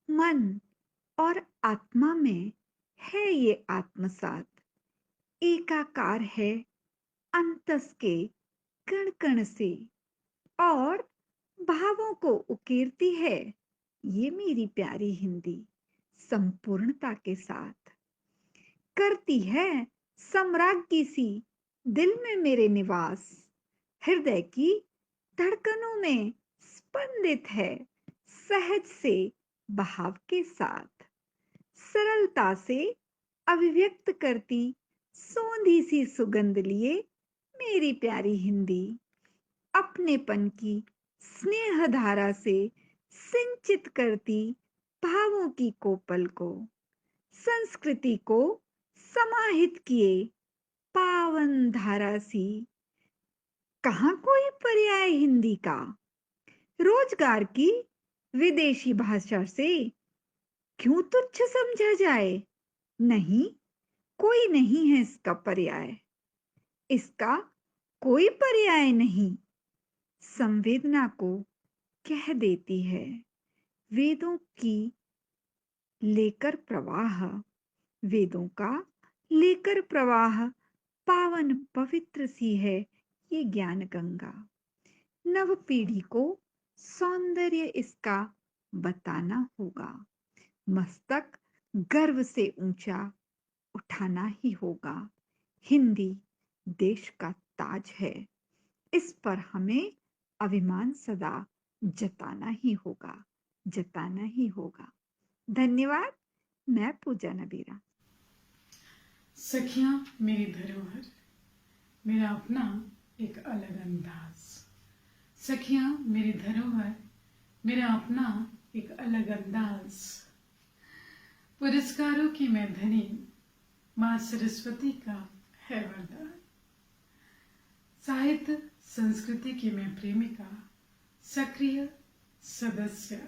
मन और आत्मा में है ये आत्मसात। एकाकार है अंतस के कण कण से और भावों को उकेरती है ये मेरी प्यारी हिंदी संपूर्णता के साथ। करती है सम्राज्ञी सी दिल में मेरे निवास। हृदय की धड़कनों में स्पंदित है सहज से भाव के साथ। सरलता से अभिव्यक्त करती सोंधी सी सुगंध लिए मेरी प्यारी हिंदी। अपनेपन की स्नेह धारा से सिंचित करती भावों की कोपल को। संस्कृति को समाहित किए पावन धारा सी। कहाँ कोई पर्याय हिंदी का। रोजगार की विदेशी भाषा से क्यों तुच्छ समझा जाए। नहीं, कोई नहीं है इसका पर्याय। इसका कोई पर्याय नहीं। संवेदना को कह देती है वेदों की लेकर प्रवाह। वेदों का लेकर प्रवाह पावन पवित्र सी है ये ज्ञान गंगा। नव पीढ़ी को सौंदर्य इसका बताना होगा। मस्तक गर्व से ऊंचा उठाना ही होगा। हिंदी देश का ताज है, इस पर हमें अभिमान सदा जताना ही होगा, जताना ही होगा। धन्यवाद। मैं पूजा नबीरा। सखियां मेरी धरोहर, मेरा अपना एक अलग अंदाज। सखियां मेरी धरोहर, मेरा अपना एक अलग अंदाज। पुरस्कारों की मैं धनी, माँ सरस्वती का है वरदान। साहित्य संस्कृति की मैं प्रेमिका, सक्रिय सदस्य।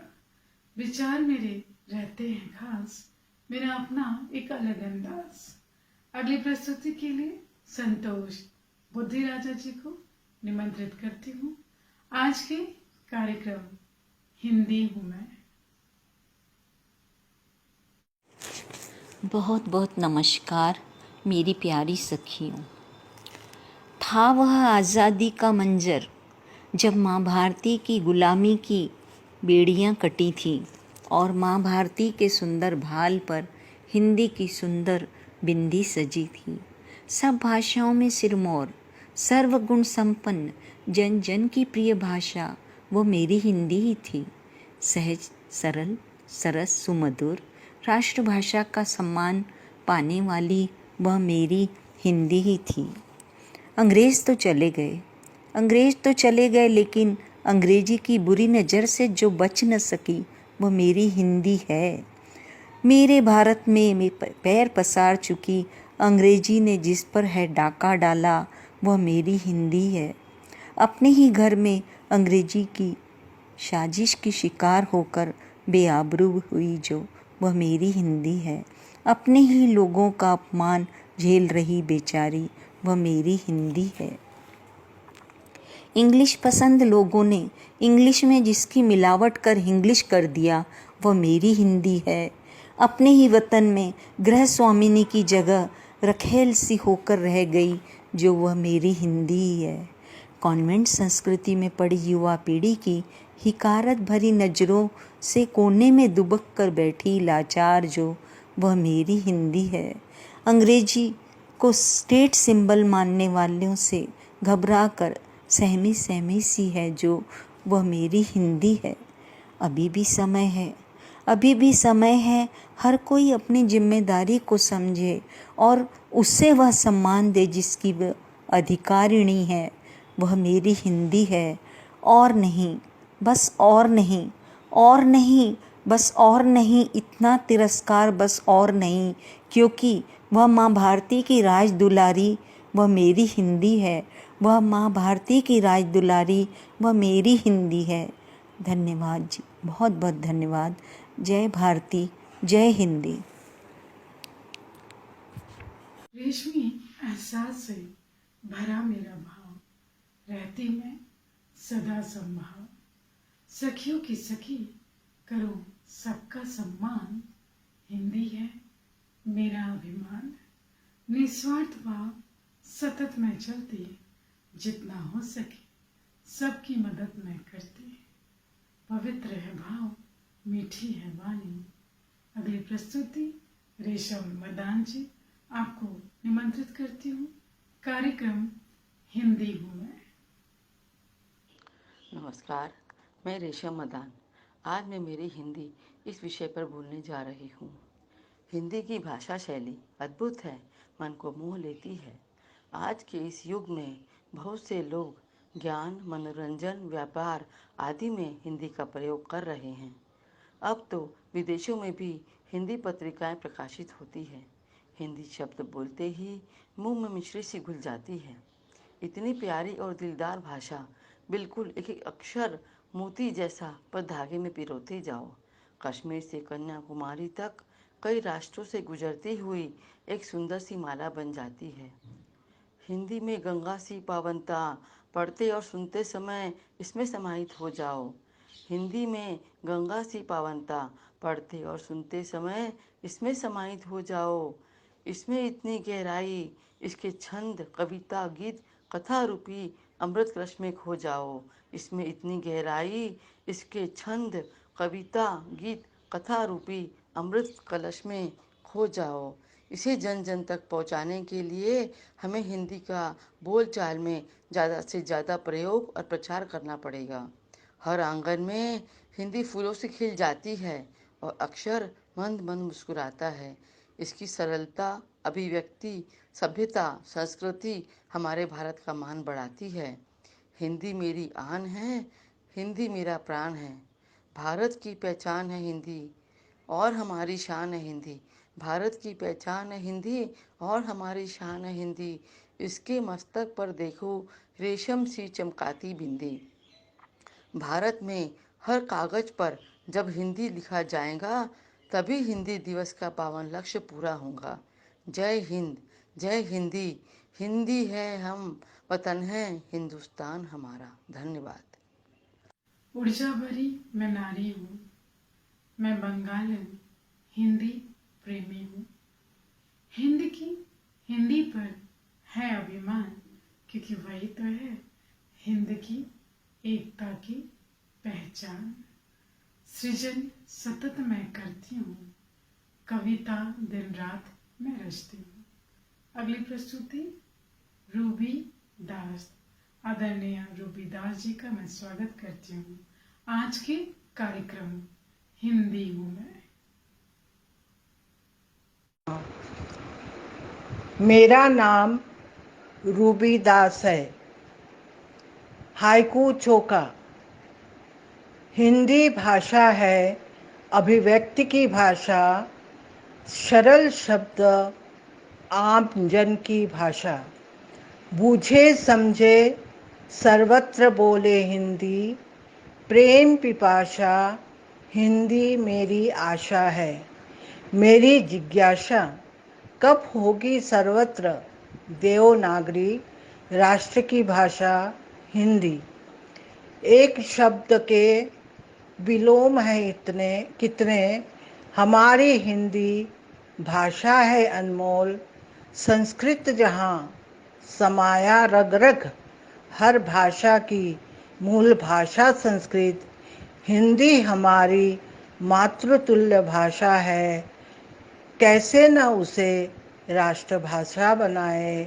विचार मेरे रहते हैं खास, मेरा अपना एक अलग अंदाज। अगली प्रस्तुति के लिए संतोष बुद्धि राजा जी को निमंत्रित करती हूँ। आज के कार्यक्रम हिंदी हूँ मैं। बहुत बहुत नमस्कार। मेरी प्यारी सखियों, था वह आज़ादी का मंजर जब माँ भारती की गुलामी की बेड़ियाँ कटी थीं और माँ भारती के सुंदर भाल पर हिंदी की सुंदर बिंदी सजी थी। सब भाषाओं में सिरमौर, सर्वगुण संपन्न, जन जन की प्रिय भाषा वो मेरी हिंदी ही थी। सहज, सरल, सरस, सुमधुर, राष्ट्रभाषा का सम्मान पाने वाली वह मेरी हिंदी ही थी। अंग्रेज़ तो चले गए, लेकिन अंग्रेजी की बुरी नज़र से जो बच न सकी वह मेरी हिंदी है। मेरे भारत में पैर पसार चुकी अंग्रेजी ने जिस पर है डाका डाला वह मेरी हिंदी है। अपने ही घर में अंग्रेजी की साजिश की शिकार होकर बेआबरू हुई जो वह मेरी हिंदी है। अपने ही लोगों का अपमान झेल रही बेचारी वह मेरी हिंदी है। इंग्लिश पसंद लोगों ने इंग्लिश में जिसकी मिलावट कर इंग्लिश कर दिया वह मेरी हिंदी है। अपने ही वतन में गृह स्वामिनी की जगह रखेल सी होकर रह गई जो वह मेरी हिंदी ही है। कॉन्वेंट संस्कृति में पड़ी युवा पीढ़ी की हिकारत भरी नज़रों से कोने में दुबक कर बैठी लाचार जो वह मेरी हिंदी है। अंग्रेजी को स्टेट सिंबल मानने वालों से घबरा कर सहमी सी है जो वह मेरी हिंदी है। अभी भी समय है हर कोई अपनी जिम्मेदारी को समझे और उससे वह सम्मान दे जिसकी वह अधिकारिणी है वह मेरी हिंदी है। और नहीं, बस और नहीं, और नहीं, बस और नहीं, इतना तिरस्कार बस और नहीं, क्योंकि वह माँ भारती की राज दुलारी वह मेरी हिंदी है। वह माँ भारती की राज दुलारी वह मेरी हिंदी है। धन्यवाद जी, बहुत बहुत धन्यवाद। जय भारती, जय हिंदी। रेशमी एहसास से भरा मेरा भाव, रहती मैं सदा संभाव। सखियों की सखी करो सबका सम्मान, हिंदी है मेरा अभिमान। निस्वार्थ भाव सतत मैं चलती, जितना हो सके सबकी मदद मैं करती। पवित्र है भाव, मीठी है वाणी। अगली प्रस्तुति रेशम मदान जी, आपको निमंत्रित करती हूँ। कार्यक्रम हिंदी हूँ मैं। नमस्कार, मैं रेशम मदान। आज मैं मेरी हिंदी इस विषय पर बोलने जा रही हूँ। हिंदी की भाषा शैली अद्भुत है, मन को मोह लेती है। आज के इस युग में बहुत से लोग ज्ञान, मनोरंजन, व्यापार आदि में हिंदी का प्रयोग कर रहे हैं। अब तो विदेशों में भी हिंदी पत्रिकाएं प्रकाशित होती हैं। हिंदी शब्द बोलते ही मुंह में मिश्री सी घुल जाती है। इतनी प्यारी और दिलदार भाषा, बिल्कुल एक एक अक्षर मोती जैसा पर धागे में पिरोते जाओ। कश्मीर से कन्याकुमारी तक कई राष्ट्रों से गुजरती हुई एक सुंदर सी माला बन जाती है। हिंदी में गंगा सी पावनता, पढ़ते और सुनते समय इसमें समाहित हो जाओ। हिंदी में गंगा सी पावनता, पढ़ते और सुनते समय इसमें समाहित हो जाओ। इसमें इतनी गहराई, इसके छंद, कविता, गीत, कथा रूपी अमृत कलश में खो जाओ। इसमें इतनी गहराई, इसके छंद, कविता, गीत, कथा रूपी अमृत कलश में खो जाओ। इसे जन जन तक पहुंचाने के लिए हमें हिंदी का बोलचाल में ज़्यादा से ज़्यादा प्रयोग और प्रचार करना पड़ेगा। हर आंगन में हिंदी फूलों से खिल जाती है और अक्षर मंद मंद मुस्कुराता है। इसकी सरलता, अभिव्यक्ति, सभ्यता, संस्कृति हमारे भारत का मान बढ़ाती है। हिंदी मेरी आन है, हिंदी मेरा प्राण है। भारत की पहचान है हिंदी और हमारी शान है हिंदी। भारत की पहचान है हिंदी और हमारी शान है हिंदी। इसके मस्तक पर देखो रेशम सी चमकाती बिंदी। भारत में हर कागज पर जब हिंदी लिखा जाएगा तभी हिंदी दिवस का पावन लक्ष्य पूरा होगा। जय हिंद, जय हिंदी। हिंदी है हम, वतन है हिंदुस्तान हमारा। धन्यवाद। ऊर्जा भरी मैं नारी हूँ, मैं बंगालन, हिंदी प्रेमी हूँ। हिंद की हिंदी पर है अभिमान, क्योंकि वही तो है हिंद की एकता की पहचान। सृजन सतत मैं करती हूँ, कविता दिन रात मैं रचती हूँ। अगली प्रस्तुति रूबी दास। आदरणीय रूबी दास जी का मैं स्वागत करती हूँ आज के कार्यक्रम हिंदी हूँ मैं। मेरा नाम रूबी दास है। हाइकू चौका। हिंदी भाषा है अभिव्यक्ति की भाषा, सरल शब्द आम जन की भाषा। बूझे समझे सर्वत्र बोले हिंदी, प्रेम पिपाशा हिंदी मेरी आशा है। मेरी जिज्ञासा कब होगी सर्वत्र देवनागरी राष्ट्र की भाषा हिंदी। एक शब्द के विलोम है इतने कितने, हमारी हिंदी भाषा है अनमोल। संस्कृत जहाँ समाया रग रग, हर भाषा की मूल भाषा संस्कृत। हिंदी हमारी मातृतुल्य भाषा है, कैसे न उसे राष्ट्रभाषा बनाए,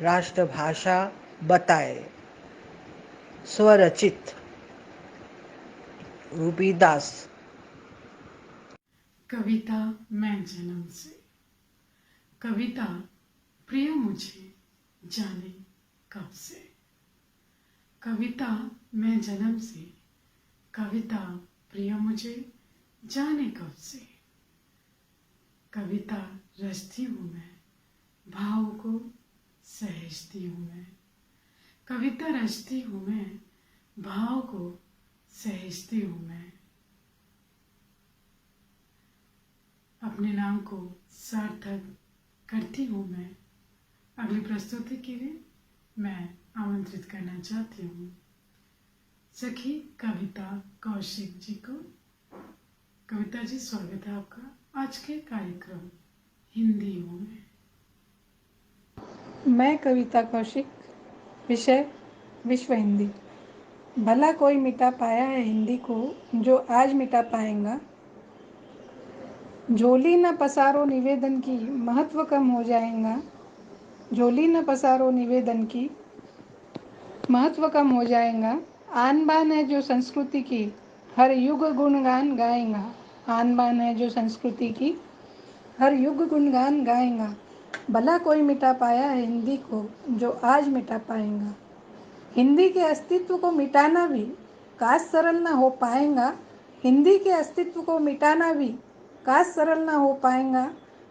राष्ट्रभाषा बताए। स्वरचित रूबी दास। कविता मैं जन्म से। कविता प्रिय मुझे जाने कब से। कविता मैं जन्म से, कविता प्रिय मुझे जाने कब से। कविता रचती हूँ मैं, भाव को सहेजती हूँ मैं। कविता रचती हूँ मैं, भाव को सहेजती हूँ मैं। अपने नाम को सार्थक करती हूँ मैं। अगली प्रस्तुति के लिए मैं आमंत्रित करना चाहती हूँ सखी कविता कौशिक जी को। कविता जी, स्वागत है आपका आज के कार्यक्रम हिंदी हूँ मैं कविता कौशिक। विषय विश्व हिंदी। भला कोई मिटा पाया है हिंदी को जो आज मिटा पाएगा। झोली न पसारो निवेदन की महत्व कम हो जाएगा। झोली न पसारो निवेदन की महत्व कम हो जाएगा। आन बान है जो संस्कृति की हर युग गुणगान गाएगा। आन बान है जो संस्कृति की हर युग गुणगान गाएगा। भला कोई मिटा पाया है हिंदी को जो आज मिटा पाएगा। हिंदी के अस्तित्व को मिटाना भी काश सरल ना हो पाएगा। हिंदी के अस्तित्व को मिटाना भी काश सरल ना हो पाएगा।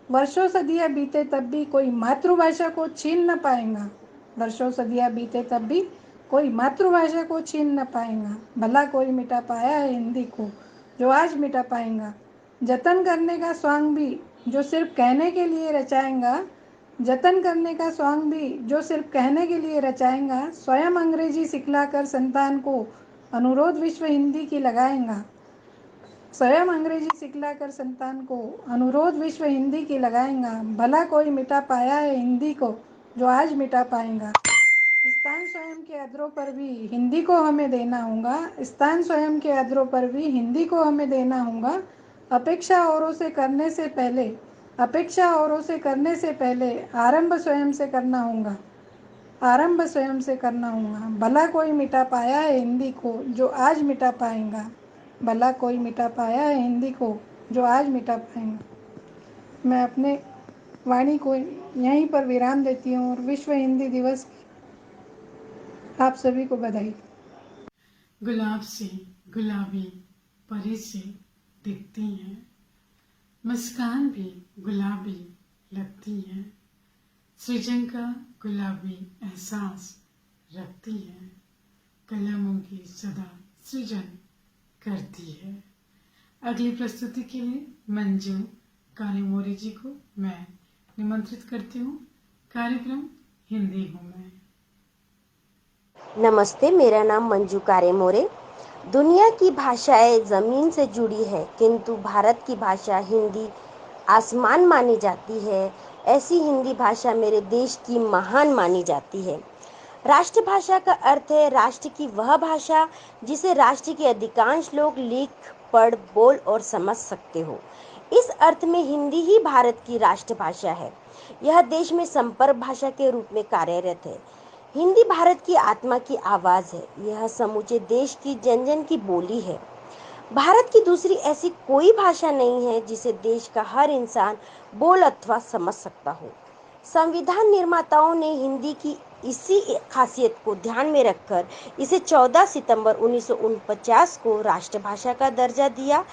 वर्षों सदियाँ बीते तब भी कोई मातृभाषा को छीन न पाएगा। वर्षों सदियाँ बीते तब भी कोई मातृभाषा को छीन न पाएगा। भला कोई मिटा पाया है हिंदी को जो आज मिटा पाएगा। जतन करने का स्वांग भी जो सिर्फ कहने के लिए रचाएगा। जतन करने का स्वांग भी जो सिर्फ कहने के लिए रचाएगा। स्वयं अंग्रेजी सिखलाकर संतान को अनुरोध विश्व हिंदी की लगाएगा। स्वयं अंग्रेजी सिखलाकर संतान को अनुरोध विश्व हिंदी की लगाएगा। भला कोई मिटा पाया है हिंदी को जो आज मिटा पाएगा। स्थान स्वयं के अधरों पर भी हिंदी को हमें देना होगा। स्थान स्वयं के अधरों पर भी हिंदी को हमें देना होगा। अपेक्षा औरों से करने से पहले आरंभ स्वयं से करना होगा। आरंभ स्वयं से करना होगा। भला कोई मिटा पाया है हिंदी को जो आज मिटा पाएगा। भला कोई मिटा पाया है हिंदी को जो आज मिटा पाएगा। मैं अपने वाणी को यहीं पर विराम देती हूँ और विश्व हिंदी दिवस की आप सभी को बधाई। गुलाब से गुलाबी परी से दिखती हैं, मुस्कान भी गुलाबी लगती है। सृजन का गुलाबी एहसास रखती है। कलमों की सदा सृजन करती है। अगली प्रस्तुति के लिए मंजू कालीमोरी जी को मैं निमंत्रित करती हूँ। कार्यक्रम हिंदी हूँ मैं। नमस्ते, मेरा नाम मंजू कारेमोरे। दुनिया की भाषाएं ज़मीन से जुड़ी है, किंतु भारत की भाषा हिंदी आसमान मानी जाती है ऐसी हिंदी भाषा मेरे देश की महान मानी जाती है। राष्ट्रभाषा का अर्थ है राष्ट्र की वह भाषा जिसे राष्ट्र के अधिकांश लोग लिख, पढ़, बोल और समझ सकते हो। इस अर्थ में हिंदी ही भारत की राष्ट्रभाषा है। यह देश में संपर्क भाषा के रूप में कार्यरत है। हिंदी भारत की आत्मा की आवाज है। यह समूचे देश की जन जन की बोली है। भारत की दूसरी ऐसी कोई भाषा नहीं है जिसे देश का हर इंसान बोल अथवा समझ सकता हो। संविधान निर्माताओं ने हिंदी की इसी खासियत को ध्यान में रखकर इसे 14 सितंबर 1949 को राष्ट्रभाषा का दर्जा दिया।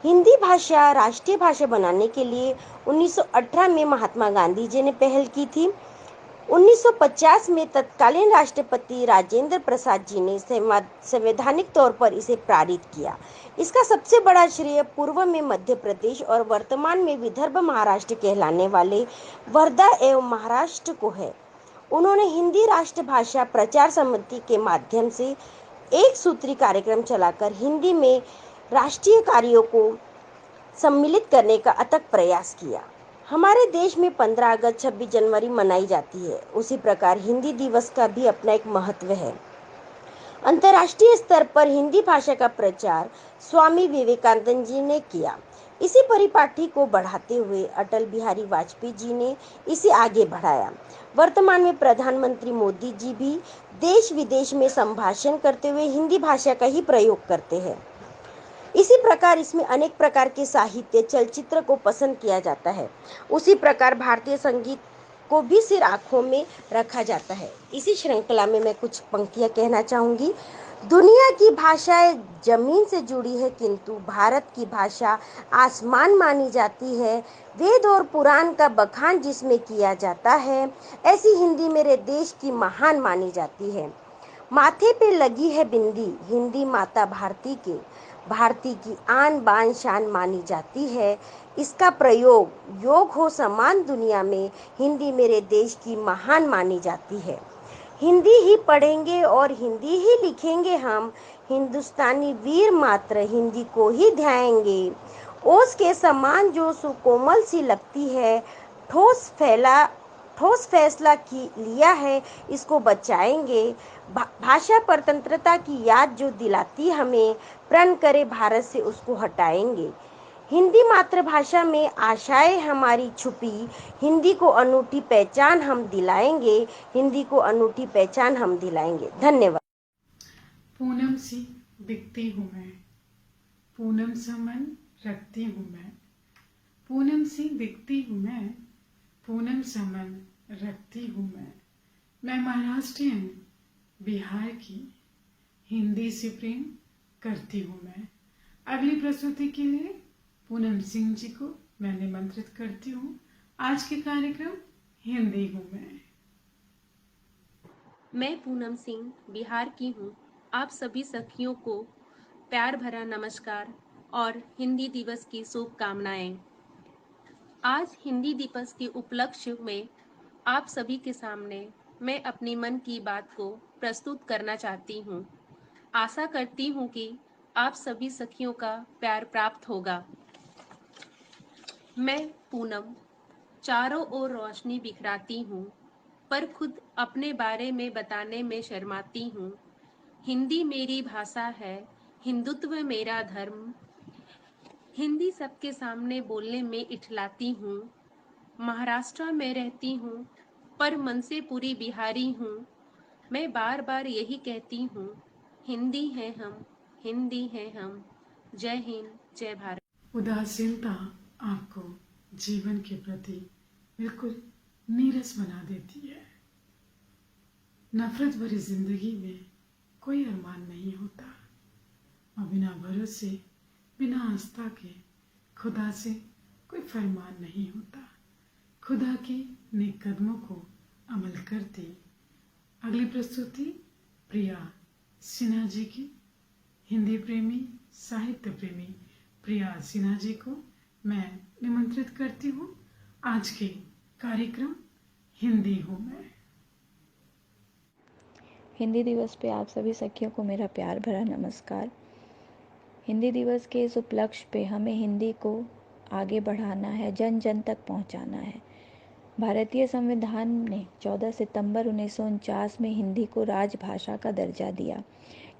हिंदी भाषा राष्ट्रीय भाषा बनाने के लिए 1918 में महात्मा गांधी जी ने पहल की थी। 1950 में तत्कालीन राष्ट्रपति राजेंद्र प्रसाद जी ने संवैधानिक तौर पर इसे पारित किया। इसका सबसे बड़ा श्रेय पूर्व में मध्य प्रदेश और वर्तमान में विदर्भ महाराष्ट्र कहलाने वाले वर्धा एवं महाराष्ट्र को है। उन्होंने हिंदी राष्ट्रभाषा प्रचार समिति के माध्यम से एक सूत्री कार्यक्रम चलाकर हिंदी में राष्ट्रीय कार्यों को सम्मिलित करने का अथक प्रयास किया। हमारे देश में 15 अगस्त 26 जनवरी मनाई जाती है। उसी प्रकार हिंदी दिवस का भी अपना एक महत्व है। अंतर्राष्ट्रीय स्तर पर हिंदी भाषा का प्रचार स्वामी विवेकानंद जी ने किया। इसी परिपाटी को बढ़ाते हुए अटल बिहारी वाजपेयी जी ने इसे आगे बढ़ाया। वर्तमान में प्रधानमंत्री मोदी जी भी देश विदेश में संभाषण करते हुए हिंदी भाषा का ही प्रयोग करते हैं। इसी प्रकार इसमें अनेक प्रकार के साहित्य, चलचित्र को पसंद किया जाता है। उसी प्रकार भारतीय संगीत को भी सिर आंखों में रखा जाता है। इसी श्रृंखला में मैं कुछ पंक्तियां कहना चाहूंगी। दुनिया की भाषाएं जमीन से जुड़ी है, किंतु भारत की भाषा आसमान मानी जाती है। वेद और पुराण का बखान जिसमें किया जाता है, ऐसी हिंदी मेरे देश की महान मानी जाती है। माथे पे लगी है बिंदी, हिंदी माता भारती की आन बान शान मानी जाती है। इसका प्रयोग योग हो समान दुनिया में, हिंदी मेरे देश की महान मानी जाती है। हिंदी ही पढ़ेंगे और हिंदी ही लिखेंगे हम, हिंदुस्तानी वीर मात्र हिंदी को ही ध्याएंगे। ओस के समान जो सुकोमल सी लगती है, ठोस फैसला लिया है, इसको बचाएंगे। भाषा परतंत्रता की याद जो दिलाती हमें, प्रण करे भारत से उसको हटाएंगे। हिंदी मातृभाषा में आशाएं हमारी छुपी, हिंदी को अनूठी पहचान हम दिलाएंगे, हिंदी को अनूठी पहचान हम दिलाएंगे। धन्यवाद। पूनम सी दिखती हूँ मैं, पूनम सा मन रखती हूँ मैं, पूनम सी दिखती हूँ मैं, पूनम सा मन रखती हूँ मैं महाराष्ट्रियन बिहार की, हिंदी से प्रेम करती हूँ मैं। अगली प्रस्तुति के लिए पूनम सिंह जी को मैं निमंत्रित करती हूँ। आज के कार्यक्रम हिंदी हूँ मैं पूनम सिंह बिहार की हूँ। आप सभी सखियों को प्यार भरा नमस्कार और हिंदी दिवस की शुभकामनाएं। आज हिंदी दिवस के उपलक्ष्य में आप सभी के सामने मैं अपनी मन की बात को प्रस्तुत करना चाहती हूँ। आशा करती हूँ कि आप सभी सखियों का प्यार प्राप्त होगा। मैं पूनम चारों ओर रोशनी बिखराती हूँ, पर खुद अपने बारे में बताने में शर्माती हूँ। हिंदी मेरी भाषा है, हिंदुत्व मेरा धर्म, हिंदी सबके सामने बोलने में इठलाती हूँ। महाराष्ट्र में रहती हूँ, पर मन से पूरी बिहारी हूँ। मैं बार बार यही कहती हूँ, हिंदी है हम, हिंदी है हम। जय हिंद, जय भारत। उदासीनता आपको जीवन के प्रति बिल्कुल नीरस बना देती है। नफरत भरी जिंदगी में कोई अरमान नहीं होता और बिना भरोसे, बिना आस्था के खुदा से कोई फरमान नहीं होता। खुदा के नेक कदमों को अमल करते अगली प्रस्तुति प्रिया सिन्हा जी की, हिंदी प्रेमी, साहित्य प्रेमी प्रिया सिन्हा जी को मैं निमंत्रित करती हूँ। आज के कार्यक्रम हिंदी हूँ मैं। हिंदी दिवस पे आप सभी सखियों को मेरा प्यार भरा नमस्कार। हिंदी दिवस के इस उपलक्ष्य पे हमें हिंदी को आगे बढ़ाना है, जन जन तक पहुंचाना है। भारतीय संविधान ने 14 सितंबर 1949 में हिंदी को राजभाषा का दर्जा दिया।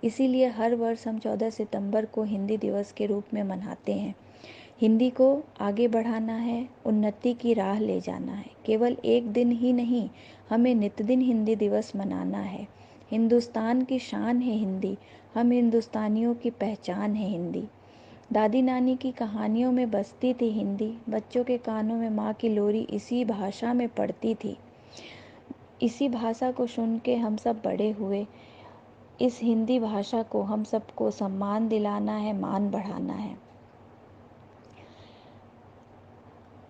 इसीलिए हर वर्ष हम 14 सितंबर को हिंदी दिवस के रूप में मनाते हैं। हिंदी को आगे बढ़ाना है, उन्नति की राह ले जाना है। केवल एक दिन ही नहीं, हमें नित्य-दिन हिंदी दिवस मनाना है। हिंदुस्तान की शान है हिंदी, हम हिंदुस्तानियों की पहचान है हिंदी। दादी नानी की कहानियों में बसती थी हिंदी, बच्चों के कानों में माँ की लोरी इसी भाषा में पड़ती थी। इसी भाषा को सुन के हम सब बड़े हुए। इस हिंदी भाषा को हम सबको सम्मान दिलाना है, मान बढ़ाना है।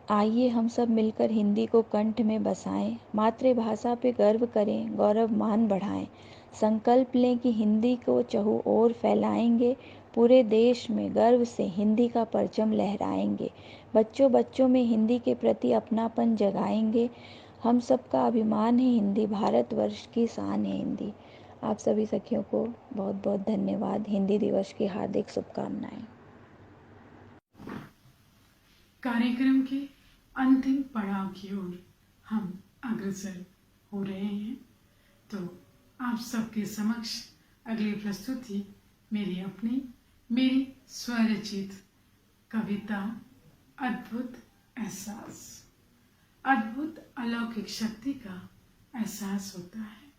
आइए हम सब मिलकर हिंदी को कंठ में बसाएं, मातृभाषा पे गर्व करें, गौरव मान बढ़ाएं। संकल्प लें कि हिंदी को चहुं ओर फैलाएंगे, पूरे देश में गर्व से हिंदी का परचम लहराएंगे। बच्चों बच्चों में हिंदी के प्रति अपनापन जगाएंगे। हम सबका अभिमान है हिंदी, भारतवर्ष की शान है हिंदी। आप सभी सखियों को बहुत बहुत धन्यवाद। हिंदी दिवस की हार्दिक शुभकामनाएं। कार्यक्रम के अंतिम पड़ाव की ओर हम अग्रसर हो रहे हैं, तो आप सबके समक्ष अगली प्रस्तुति मेरी स्वरचित कविता अद्भुत एहसास। अद्भुत अलौकिक शक्ति का एहसास होता है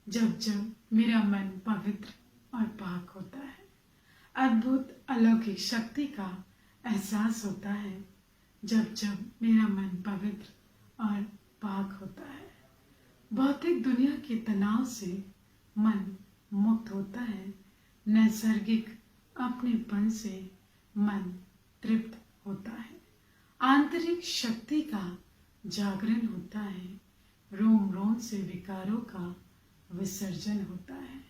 जब जब मेरा मन पवित्र और पाक होता है। अद्भुत अलौकिक शक्ति का एहसास होता है जब जब मेरा मन पवित्र और पाक होता है। भौतिक दुनिया के तनाव से मन मुक्त होता है। नैसर्गिक अपनेपन से मन तृप्त होता है। आंतरिक शक्ति का जागरण होता है। रोम रोम से विकारों का विसर्जन होता है।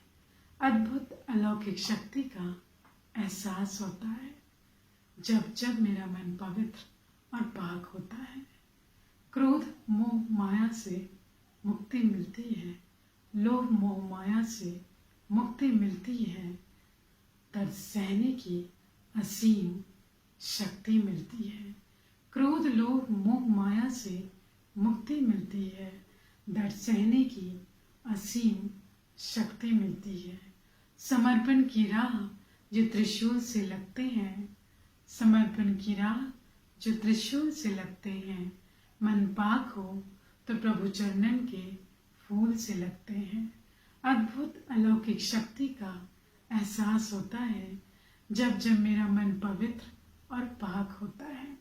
अद्भुत अलौकिक शक्ति का एहसास होता है जब जब मेरा मन पवित्र और पाक होता है। क्रोध मोह माया से मुक्ति मिलती है। लोभ मोह माया से मुक्ति मिलती है। दर्द सहने की असीम शक्ति मिलती है। क्रोध लोभ मोह माया से मुक्ति मिलती है। दर्द सहने की असीम शक्ति मिलती है। समर्पण की राह जो त्रिशूल से लगते हैं, समर्पण की राह जो त्रिशूल से लगते हैं। मन पाक हो तो प्रभु चरणन के फूल से लगते हैं। अद्भुत अलौकिक शक्ति का एहसास होता है जब जब मेरा मन पवित्र और पाक होता है।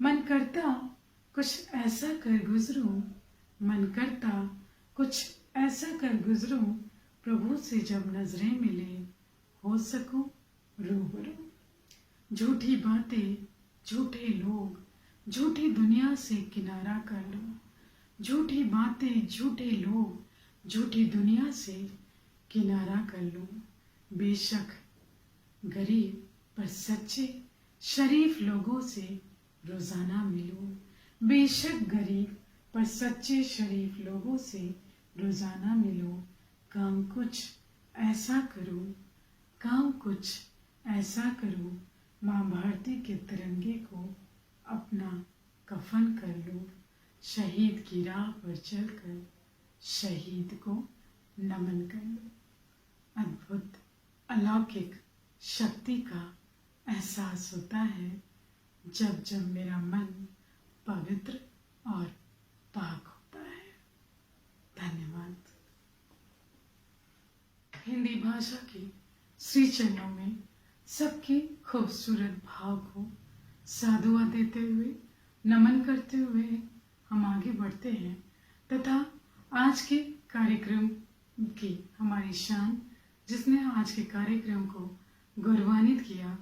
मन करता कुछ ऐसा कर गुजरूं, मन करता कुछ ऐसा कर गुजरूं, प्रभु से जब नजरें मिले हो सकूं रूबरू। झूठी बातें झूठे लोग झूठी दुनिया से किनारा कर लो। झूठी बातें झूठे लोग झूठी दुनिया से किनारा कर लो। बेशक गरीब पर सच्चे शरीफ लोगों से रोजाना मिलो। बेशक गरीब पर सच्चे शरीफ लोगों से रोजाना मिलो। काम कुछ ऐसा करो, काम कुछ ऐसा करो, माँ भारती के तिरंगे को अपना कफन कर लो। शहीद की राह पर चलकर शहीद को नमन कर लो। अद्भुत अलौकिक शक्ति का एहसास होता है जब जब मेरा मन पवित्र और पाक होता है। धन्यवाद। हिंदी भाषा की श्री चरणों में सबके खूबसूरत भाव को साधुवाद देते हुए, नमन करते हुए हम आगे बढ़ते हैं तथा आज के कार्यक्रम की हमारी शान, जिसने आज के कार्यक्रम को गौरवान्वित किया,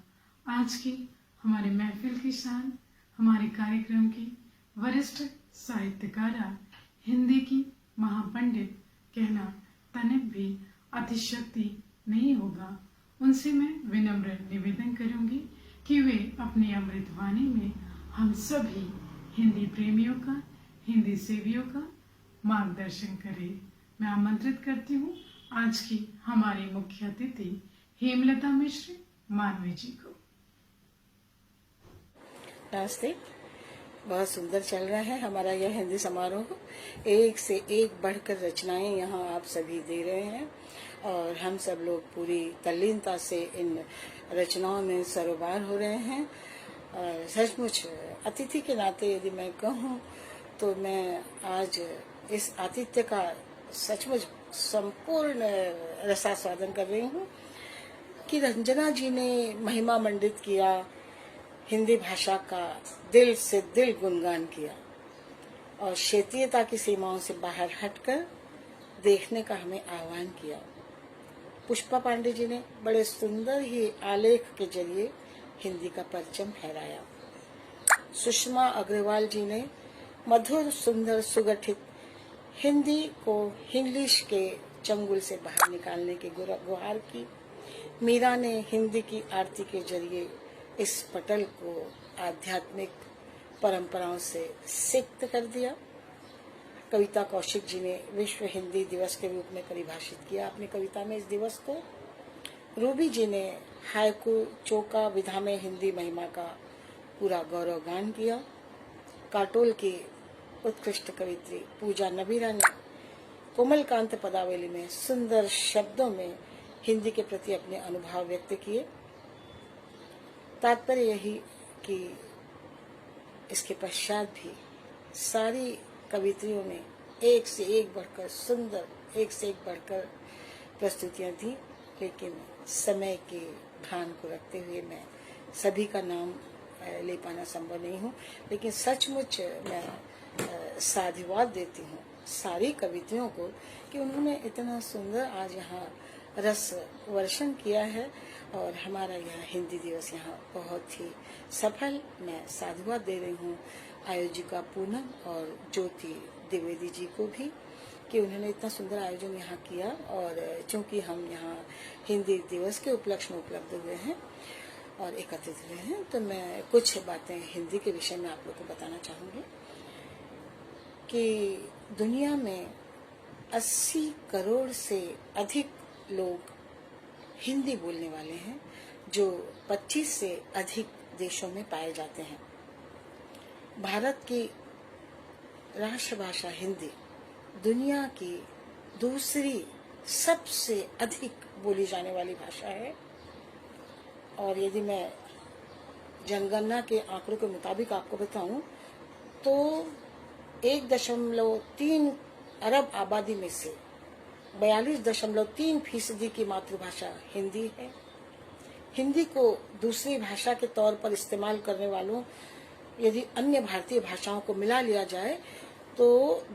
आज की हमारे महफिल की शान, हमारे कार्यक्रम की वरिष्ठ साहित्यकारा, हिंदी की महापंडित कहना तनिक भी अतिशक्ति नहीं होगा। उनसे मैं विनम्र निवेदन करूंगी कि वे अपनी अमृत वाणी में हम सभी हिंदी प्रेमियों का, हिंदी सेवियों का मार्गदर्शन करें। मैं आमंत्रित करती हूँ आज की हमारी मुख्य अतिथि हेमलता मिश्र मानवी जी को। नमस्ते, बहुत सुंदर चल रहा है हमारा यह हिंदी समारोह। एक से एक बढ़कर रचनाएं यहाँ आप सभी दे रहे हैं और हम सब लोग पूरी तल्लीनता से इन रचनाओं में सरोबार हो रहे हैं। और सचमुच अतिथि के नाते यदि मैं कहूँ तो मैं आज इस आतिथ्य का सचमुच संपूर्ण रसास्वादन कर रही हूँ कि रंजना जी ने महिमा मंडित किया, हिंदी भाषा का दिल से दिल गुणगान किया और क्षेत्रीयता की सीमाओं से बाहर हटकर देखने का हमें आह्वान किया। पुष्पा पांडे जी ने बड़े सुंदर ही आलेख के जरिए हिंदी का परचम फहराया। सुषमा अग्रवाल जी ने मधुर सुंदर सुगठित हिंदी को इंग्लिश के चंगुल से बाहर निकालने की गुहार की। मीरा ने हिंदी की आरती के जरिए इस पटल को आध्यात्मिक परंपराओं से सिक्त कर दिया। कविता कौशिक जी ने विश्व हिंदी दिवस के रूप में परिभाषित किया अपनी कविता में इस दिवस को। रूबी जी ने हायकू चौका विधा में हिंदी महिमा का पूरा गौरव गान किया। काटोल की उत्कृष्ट कवित्री पूजा नबीरा ने कोमलकांत पदावली में सुंदर शब्दों में हिंदी के प्रति अपने अनुभव व्यक्त किए। तात्पर्य यही कि इसके पश्चात भी सारी कवित्रियों ने एक से एक बढ़कर सुंदर, एक से एक बढ़कर प्रस्तुतियां दी, लेकिन समय के भान को रखते हुए मैं सभी का नाम ले पाना संभव नहीं हूँ। लेकिन सचमुच मैं साधुवाद देती हूँ सारी कवित्रियों को कि उन्होंने इतना सुंदर आज यहाँ रस वर्षण किया है और हमारा यह हिंदी दिवस यहाँ बहुत ही सफल। मैं साधुवाद दे रही हूँ आयोजिका पूनम और ज्योति द्विवेदी जी को भी कि उन्होंने इतना सुंदर आयोजन यहाँ किया। और चूंकि हम यहाँ हिंदी दिवस के उपलक्ष्य में उपलब्ध हुए हैं और एकत्रित हुए हैं, तो मैं कुछ बातें हिंदी के विषय में आप लोग को बताना चाहूँगी कि दुनिया में 80 करोड़ से अधिक लोग हिंदी बोलने वाले हैं, जो 25 से अधिक देशों में पाए जाते हैं। भारत की राष्ट्रभाषा हिंदी दुनिया की दूसरी सबसे अधिक बोली जाने वाली भाषा है। और यदि मैं जनगणना के आंकड़ों के मुताबिक आपको बताऊं तो 1.3 अरब आबादी में से 42.3% की मातृभाषा हिंदी है। हिंदी को दूसरी भाषा के तौर पर इस्तेमाल करने वालों यदि अन्य भारतीय भाषाओं को मिला लिया जाए तो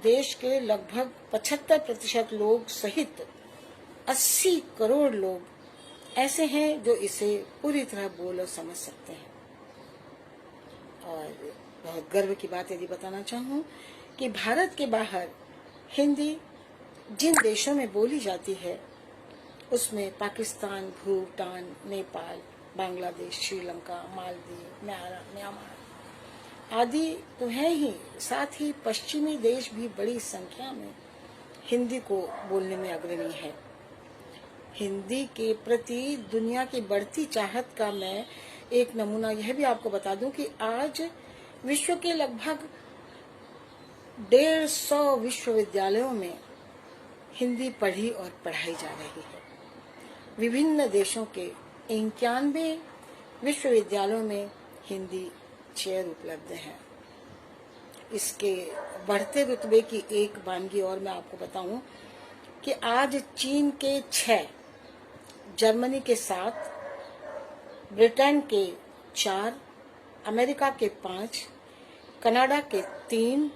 देश के लगभग 75% लोग सहित 80 करोड़ लोग ऐसे हैं जो इसे पूरी तरह बोल और समझ सकते हैं। और बहुत गर्व की बात यदि बताना चाहूँ कि भारत के बाहर हिंदी जिन देशों में बोली जाती है उसमें पाकिस्तान, भूटान, नेपाल, बांग्लादेश, श्रीलंका, मालदीव, म्यांमार आदि तो है ही, साथ ही पश्चिमी देश भी बड़ी संख्या में हिंदी को बोलने में अग्रणी है। हिंदी के प्रति दुनिया की बढ़ती चाहत का मैं एक नमूना यह भी आपको बता दूं कि आज विश्व के लगभग 150 विश्वविद्यालयों में हिंदी पढ़ी और पढ़ाई जा रही है। विभिन्न देशों के 91 विश्वविद्यालयों में हिंदी चेयर उपलब्ध है। इसके बढ़ते रुतबे की एक वानगी और मैं आपको बताऊं कि आज चीन के 6, जर्मनी के 7, ब्रिटेन के 4, अमेरिका के 5, कनाडा के 3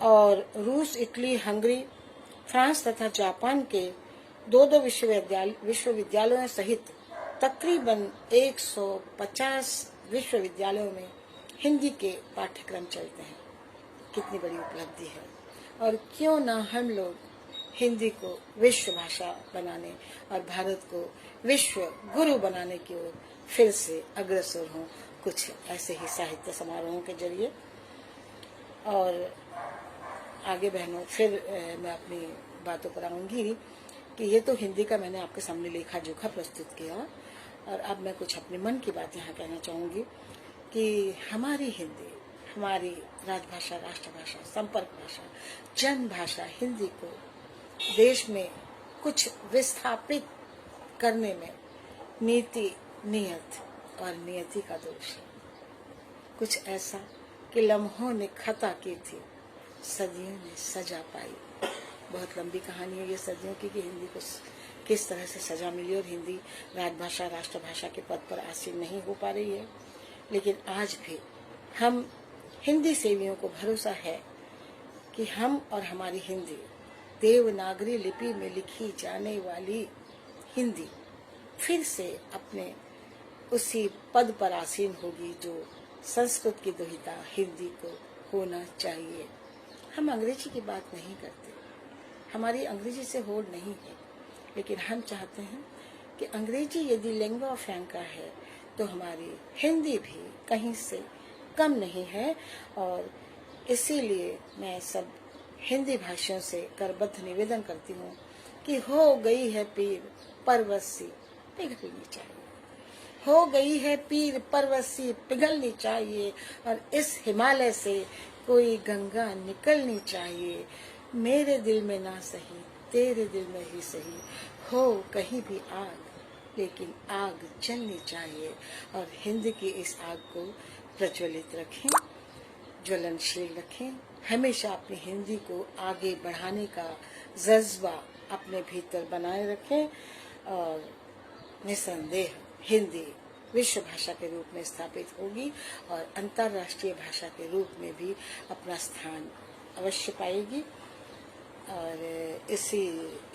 और रूस, इटली, हंगरी, फ्रांस तथा जापान के 2 विश्वविद्यालयों सहित तकरीबन 150 विश्वविद्यालयों में हिंदी के पाठ्यक्रम चलते हैं। कितनी बड़ी उपलब्धि है। और क्यों ना हम लोग हिंदी को विश्व भाषा बनाने और भारत को विश्व गुरु बनाने की ओर फिर से अग्रसर हों कुछ ऐसे ही साहित्य समारोहों के जरिए। और आगे बहनों फिर मैं अपनी बातों पर आऊँगी कि ये तो हिंदी का मैंने आपके सामने लेखा जोखा प्रस्तुत किया और अब मैं कुछ अपने मन की बात यहाँ कहना चाहूँगी कि हमारी हिंदी हमारी राजभाषा, राष्ट्रभाषा, संपर्क भाषा, जन भाषा हिंदी को देश में कुछ विस्थापित करने में नीति, नियत और नियति का दोष है। कुछ ऐसा कि लम्हों ने खता की थी, सदियों ने सजा पाई। बहुत लंबी कहानी है ये सदियों की कि हिंदी को किस तरह से सजा मिली और हिंदी राजभाषा, राष्ट्रभाषा के पद पर आसीन नहीं हो पा रही है। लेकिन आज भी हम हिंदी सेवियों को भरोसा है कि हम और हमारी हिंदी, देवनागरी लिपि में लिखी जाने वाली हिंदी, फिर से अपने उसी पद पर आसीन होगी जो संस्कृत की दुहिता हिंदी को होना चाहिए। हम अंग्रेजी की बात नहीं करते, हमारी अंग्रेजी से होड़ नहीं है, लेकिन हम चाहते हैं कि अंग्रेजी यदि लिंग्वा फ्रैंका है तो हमारी हिंदी भी कहीं से कम नहीं है। और इसीलिए मैं सब हिंदी भाषियों से करबद्ध निवेदन करती हूँ कि हो गई है पीर परवसी पिघलनी चाहिए, हो गई है पीर परवसी पिघलनी चाहिए, और इस हिमालय से कोई गंगा निकलनी चाहिए। मेरे दिल में ना सही तेरे दिल में ही सही, हो कहीं भी आग लेकिन आग जलनी चाहिए। और हिंद की इस आग को प्रज्वलित रखें, ज्वलनशील रखें। हमेशा अपनी हिंदी को आगे बढ़ाने का जज्बा अपने भीतर बनाए रखें और निसंदेह हिंदी विश्व भाषा के रूप में स्थापित होगी और अंतर्राष्ट्रीय भाषा के रूप में भी अपना स्थान अवश्य पाएगी। और इसी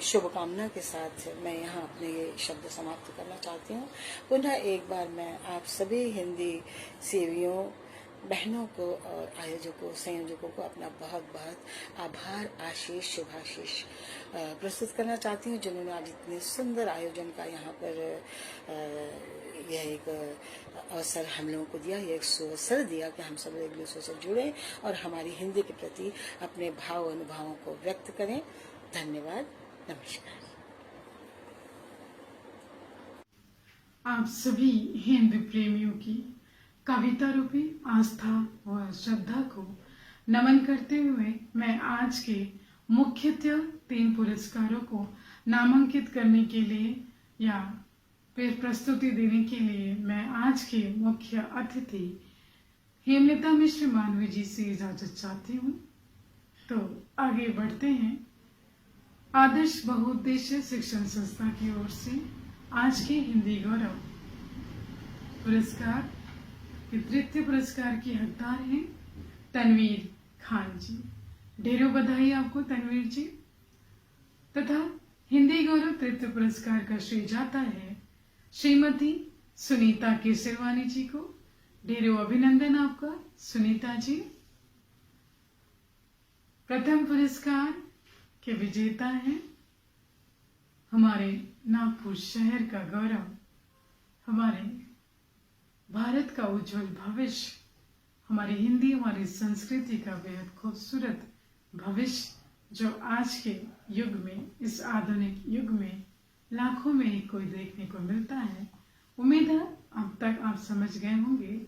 शुभकामना के साथ मैं यहाँ अपने ये शब्द समाप्त करना चाहती हूँ। पुनः एक बार मैं आप सभी हिंदी सेवियों, बहनों को और आयोजकों, संयोजकों को अपना बहुत बहुत आभार, आशीष, शुभाशीष प्रस्तुत करना चाहती हूँ, जिन्होंने आज इतने सुंदर आयोजन का यहाँ पर यह एक अवसर हम लोगों को दिया, यह एक सुअवसर दिया कि हम सब एक दूसरे से जुड़े और हमारी हिंदी के प्रति अपने भाव अनुभवों को व्यक्त करें। धन्यवाद, नमस्कार। आप सभी हिंदी प्रेमियों की कविता रूपी आस्था व श्रद्धा को नमन करते हुए मैं आज के मुख्यतः 3 पुरस्कारों को नामांकित करने के लिए या फिर प्रस्तुति देने के लिए मैं आज के मुख्य अतिथि हेमलता मिश्र मानवी जी से इजाजत चाहती हूँ। तो आगे बढ़ते हैं। आदर्श बहुउद्देश्य शिक्षण संस्था की ओर से आज के हिंदी गौरव पुरस्कार के तृतीय पुरस्कार की हकदार हैं तनवीर खान जी। ढेरों बधाई आपको तनवीर जी। तथा हिंदी गौरव तृतीय पुरस्कार का श्रेय जाता है श्रीमती सुनीता केसरवानी जी को। ढेरों अभिनंदन आपका सुनीता जी। प्रथम पुरस्कार के विजेता हैं हमारे नागपुर शहर का गौरव, हमारे भारत का उज्जवल भविष्य, हमारी हिंदी, हमारी संस्कृति का बेहद खूबसूरत भविष्य, जो आज के युग में, इस आधुनिक युग में लाखों में ही कोई देखने को मिलता है। उम्मीद है अब तक आप समझ गए होंगे।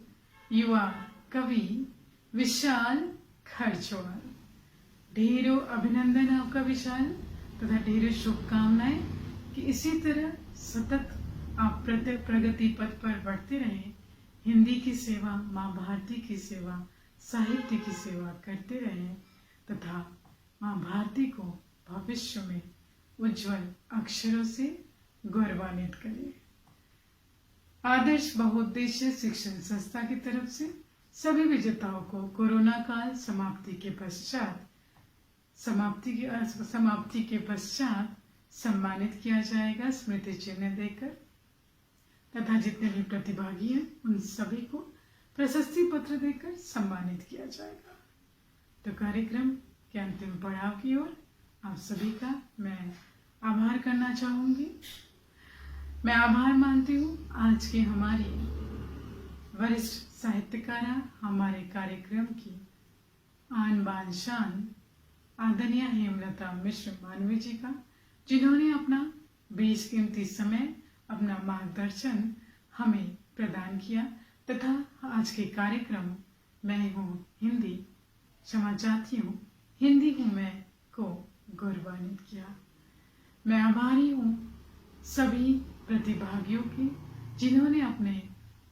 युवा कवि विशाल खरचौर। ढेरों अभिनंदन आपका विशाल, तथा ढेरों शुभकामनाएं कि इसी तरह सतत आप प्रगति पथ पर बढ़ते रहें, हिंदी की सेवा, माँ भारती की सेवा, साहित्य की सेवा करते रहें तथा माँ भारती को भविष्य में उज्जवल अक्षरों से गौरवान्वित करें। आदर्श बहुउद्देश्य शिक्षण संस्था की तरफ से सभी विजेताओं को कोरोना काल समाप्ति के पश्चात सम्मानित किया जाएगा स्मृति चिन्ह देकर, तथा जितने भी प्रतिभागी हैं उन सभी को प्रशस्ति पत्र देकर सम्मानित किया जाएगा। तो कार्यक्रम के अंतिम पड़ाव की ओर आप सभी का मैं आभार करना चाहूंगी। मैं आभार मानती हूँ आज के हमारी वरिष्ठ साहित्यकारा, हमारे कार्यक्रम की आन बान शान आदरणीय हेमलता मिश्र मानवी जी का, जिन्होंने अपना बेशकीमती समय, अपना मार्गदर्शन हमें प्रदान किया। तथा आज के कार्यक्रम मैं हूँ हिंदी क्षमा चाहती हूँ, हिंदी हूँ मैं को गौरवान्वित किया। मैं आभारी हूँ सभी प्रतिभागियों की जिन्होंने अपने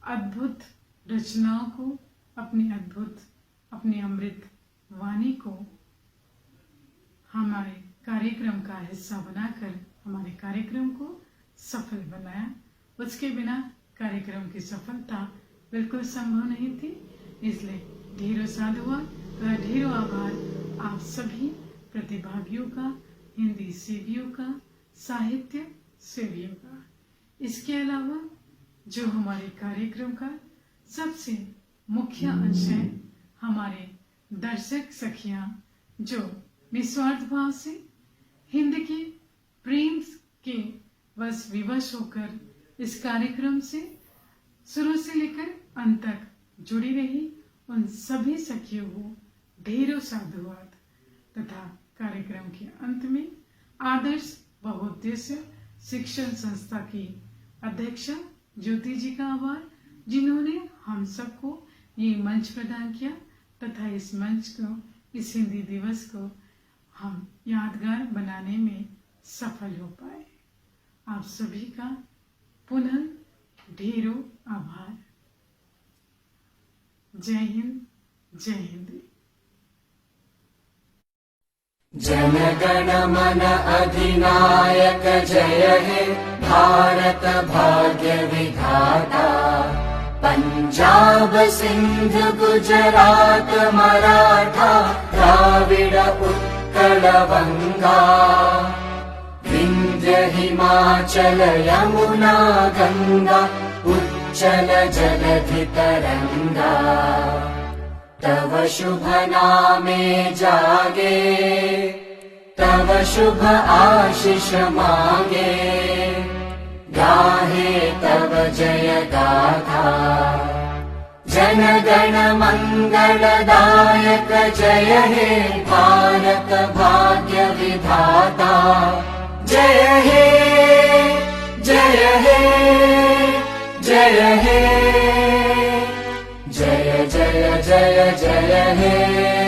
अद्भुत रचनाओं को, अपनी अमृत वाणी को हमारे कार्यक्रम का हिस्सा बनाकर हमारे कार्यक्रम को सफल बनाया। उसके बिना कार्यक्रम की सफलता बिल्कुल संभव नहीं थी। इसलिए ढेरों साधुवाद तथा ढेरों आभार आप सभी प्रतिभागियों का, हिंदी सेवियों का, साहित्य सेवियों का। इसके अलावा जो हमारे कार्यक्रम का सबसे मुख्य अंश है, हमारे दर्शक सखियां जो निस्वार्थ भाव से हिंद के प्रेम के बस विवश होकर इस कार्यक्रम से शुरू से लेकर अंत तक जुड़ी रही, उन सभी सखियों को ढेरों साधुवाद तथा कार्यक्रम के अंत में आदर्श बहुउद्देश्य शिक्षण संस्था की अध्यक्षा ज्योति जी का आभार, जिन्होंने हम सबको ये मंच प्रदान किया तथा इस मंच को, इस हिंदी दिवस को हम यादगार बनाने में सफल हो पाए। आप सभी का पुनः ढेरों आभार। जय हिंद, जय हिंद। जन गण मन अधिनायक जय हे भारत भाग्य विधाता। पंजाब सिंध गुजरात मराठा द्राविड़ उत्कल बंगा। विंध्य हिमाचल यमुना गंगा उच्चल जलधि तरंगा। तव शुभ नामे जागे, तव शुभ आशीष मांगे। गाहे तव जय गाथा, जन गण मंगलदायक जय हे भारत भाग्य विधाता। जय हे, जय हे, जय हे, जय जय जय जय हे।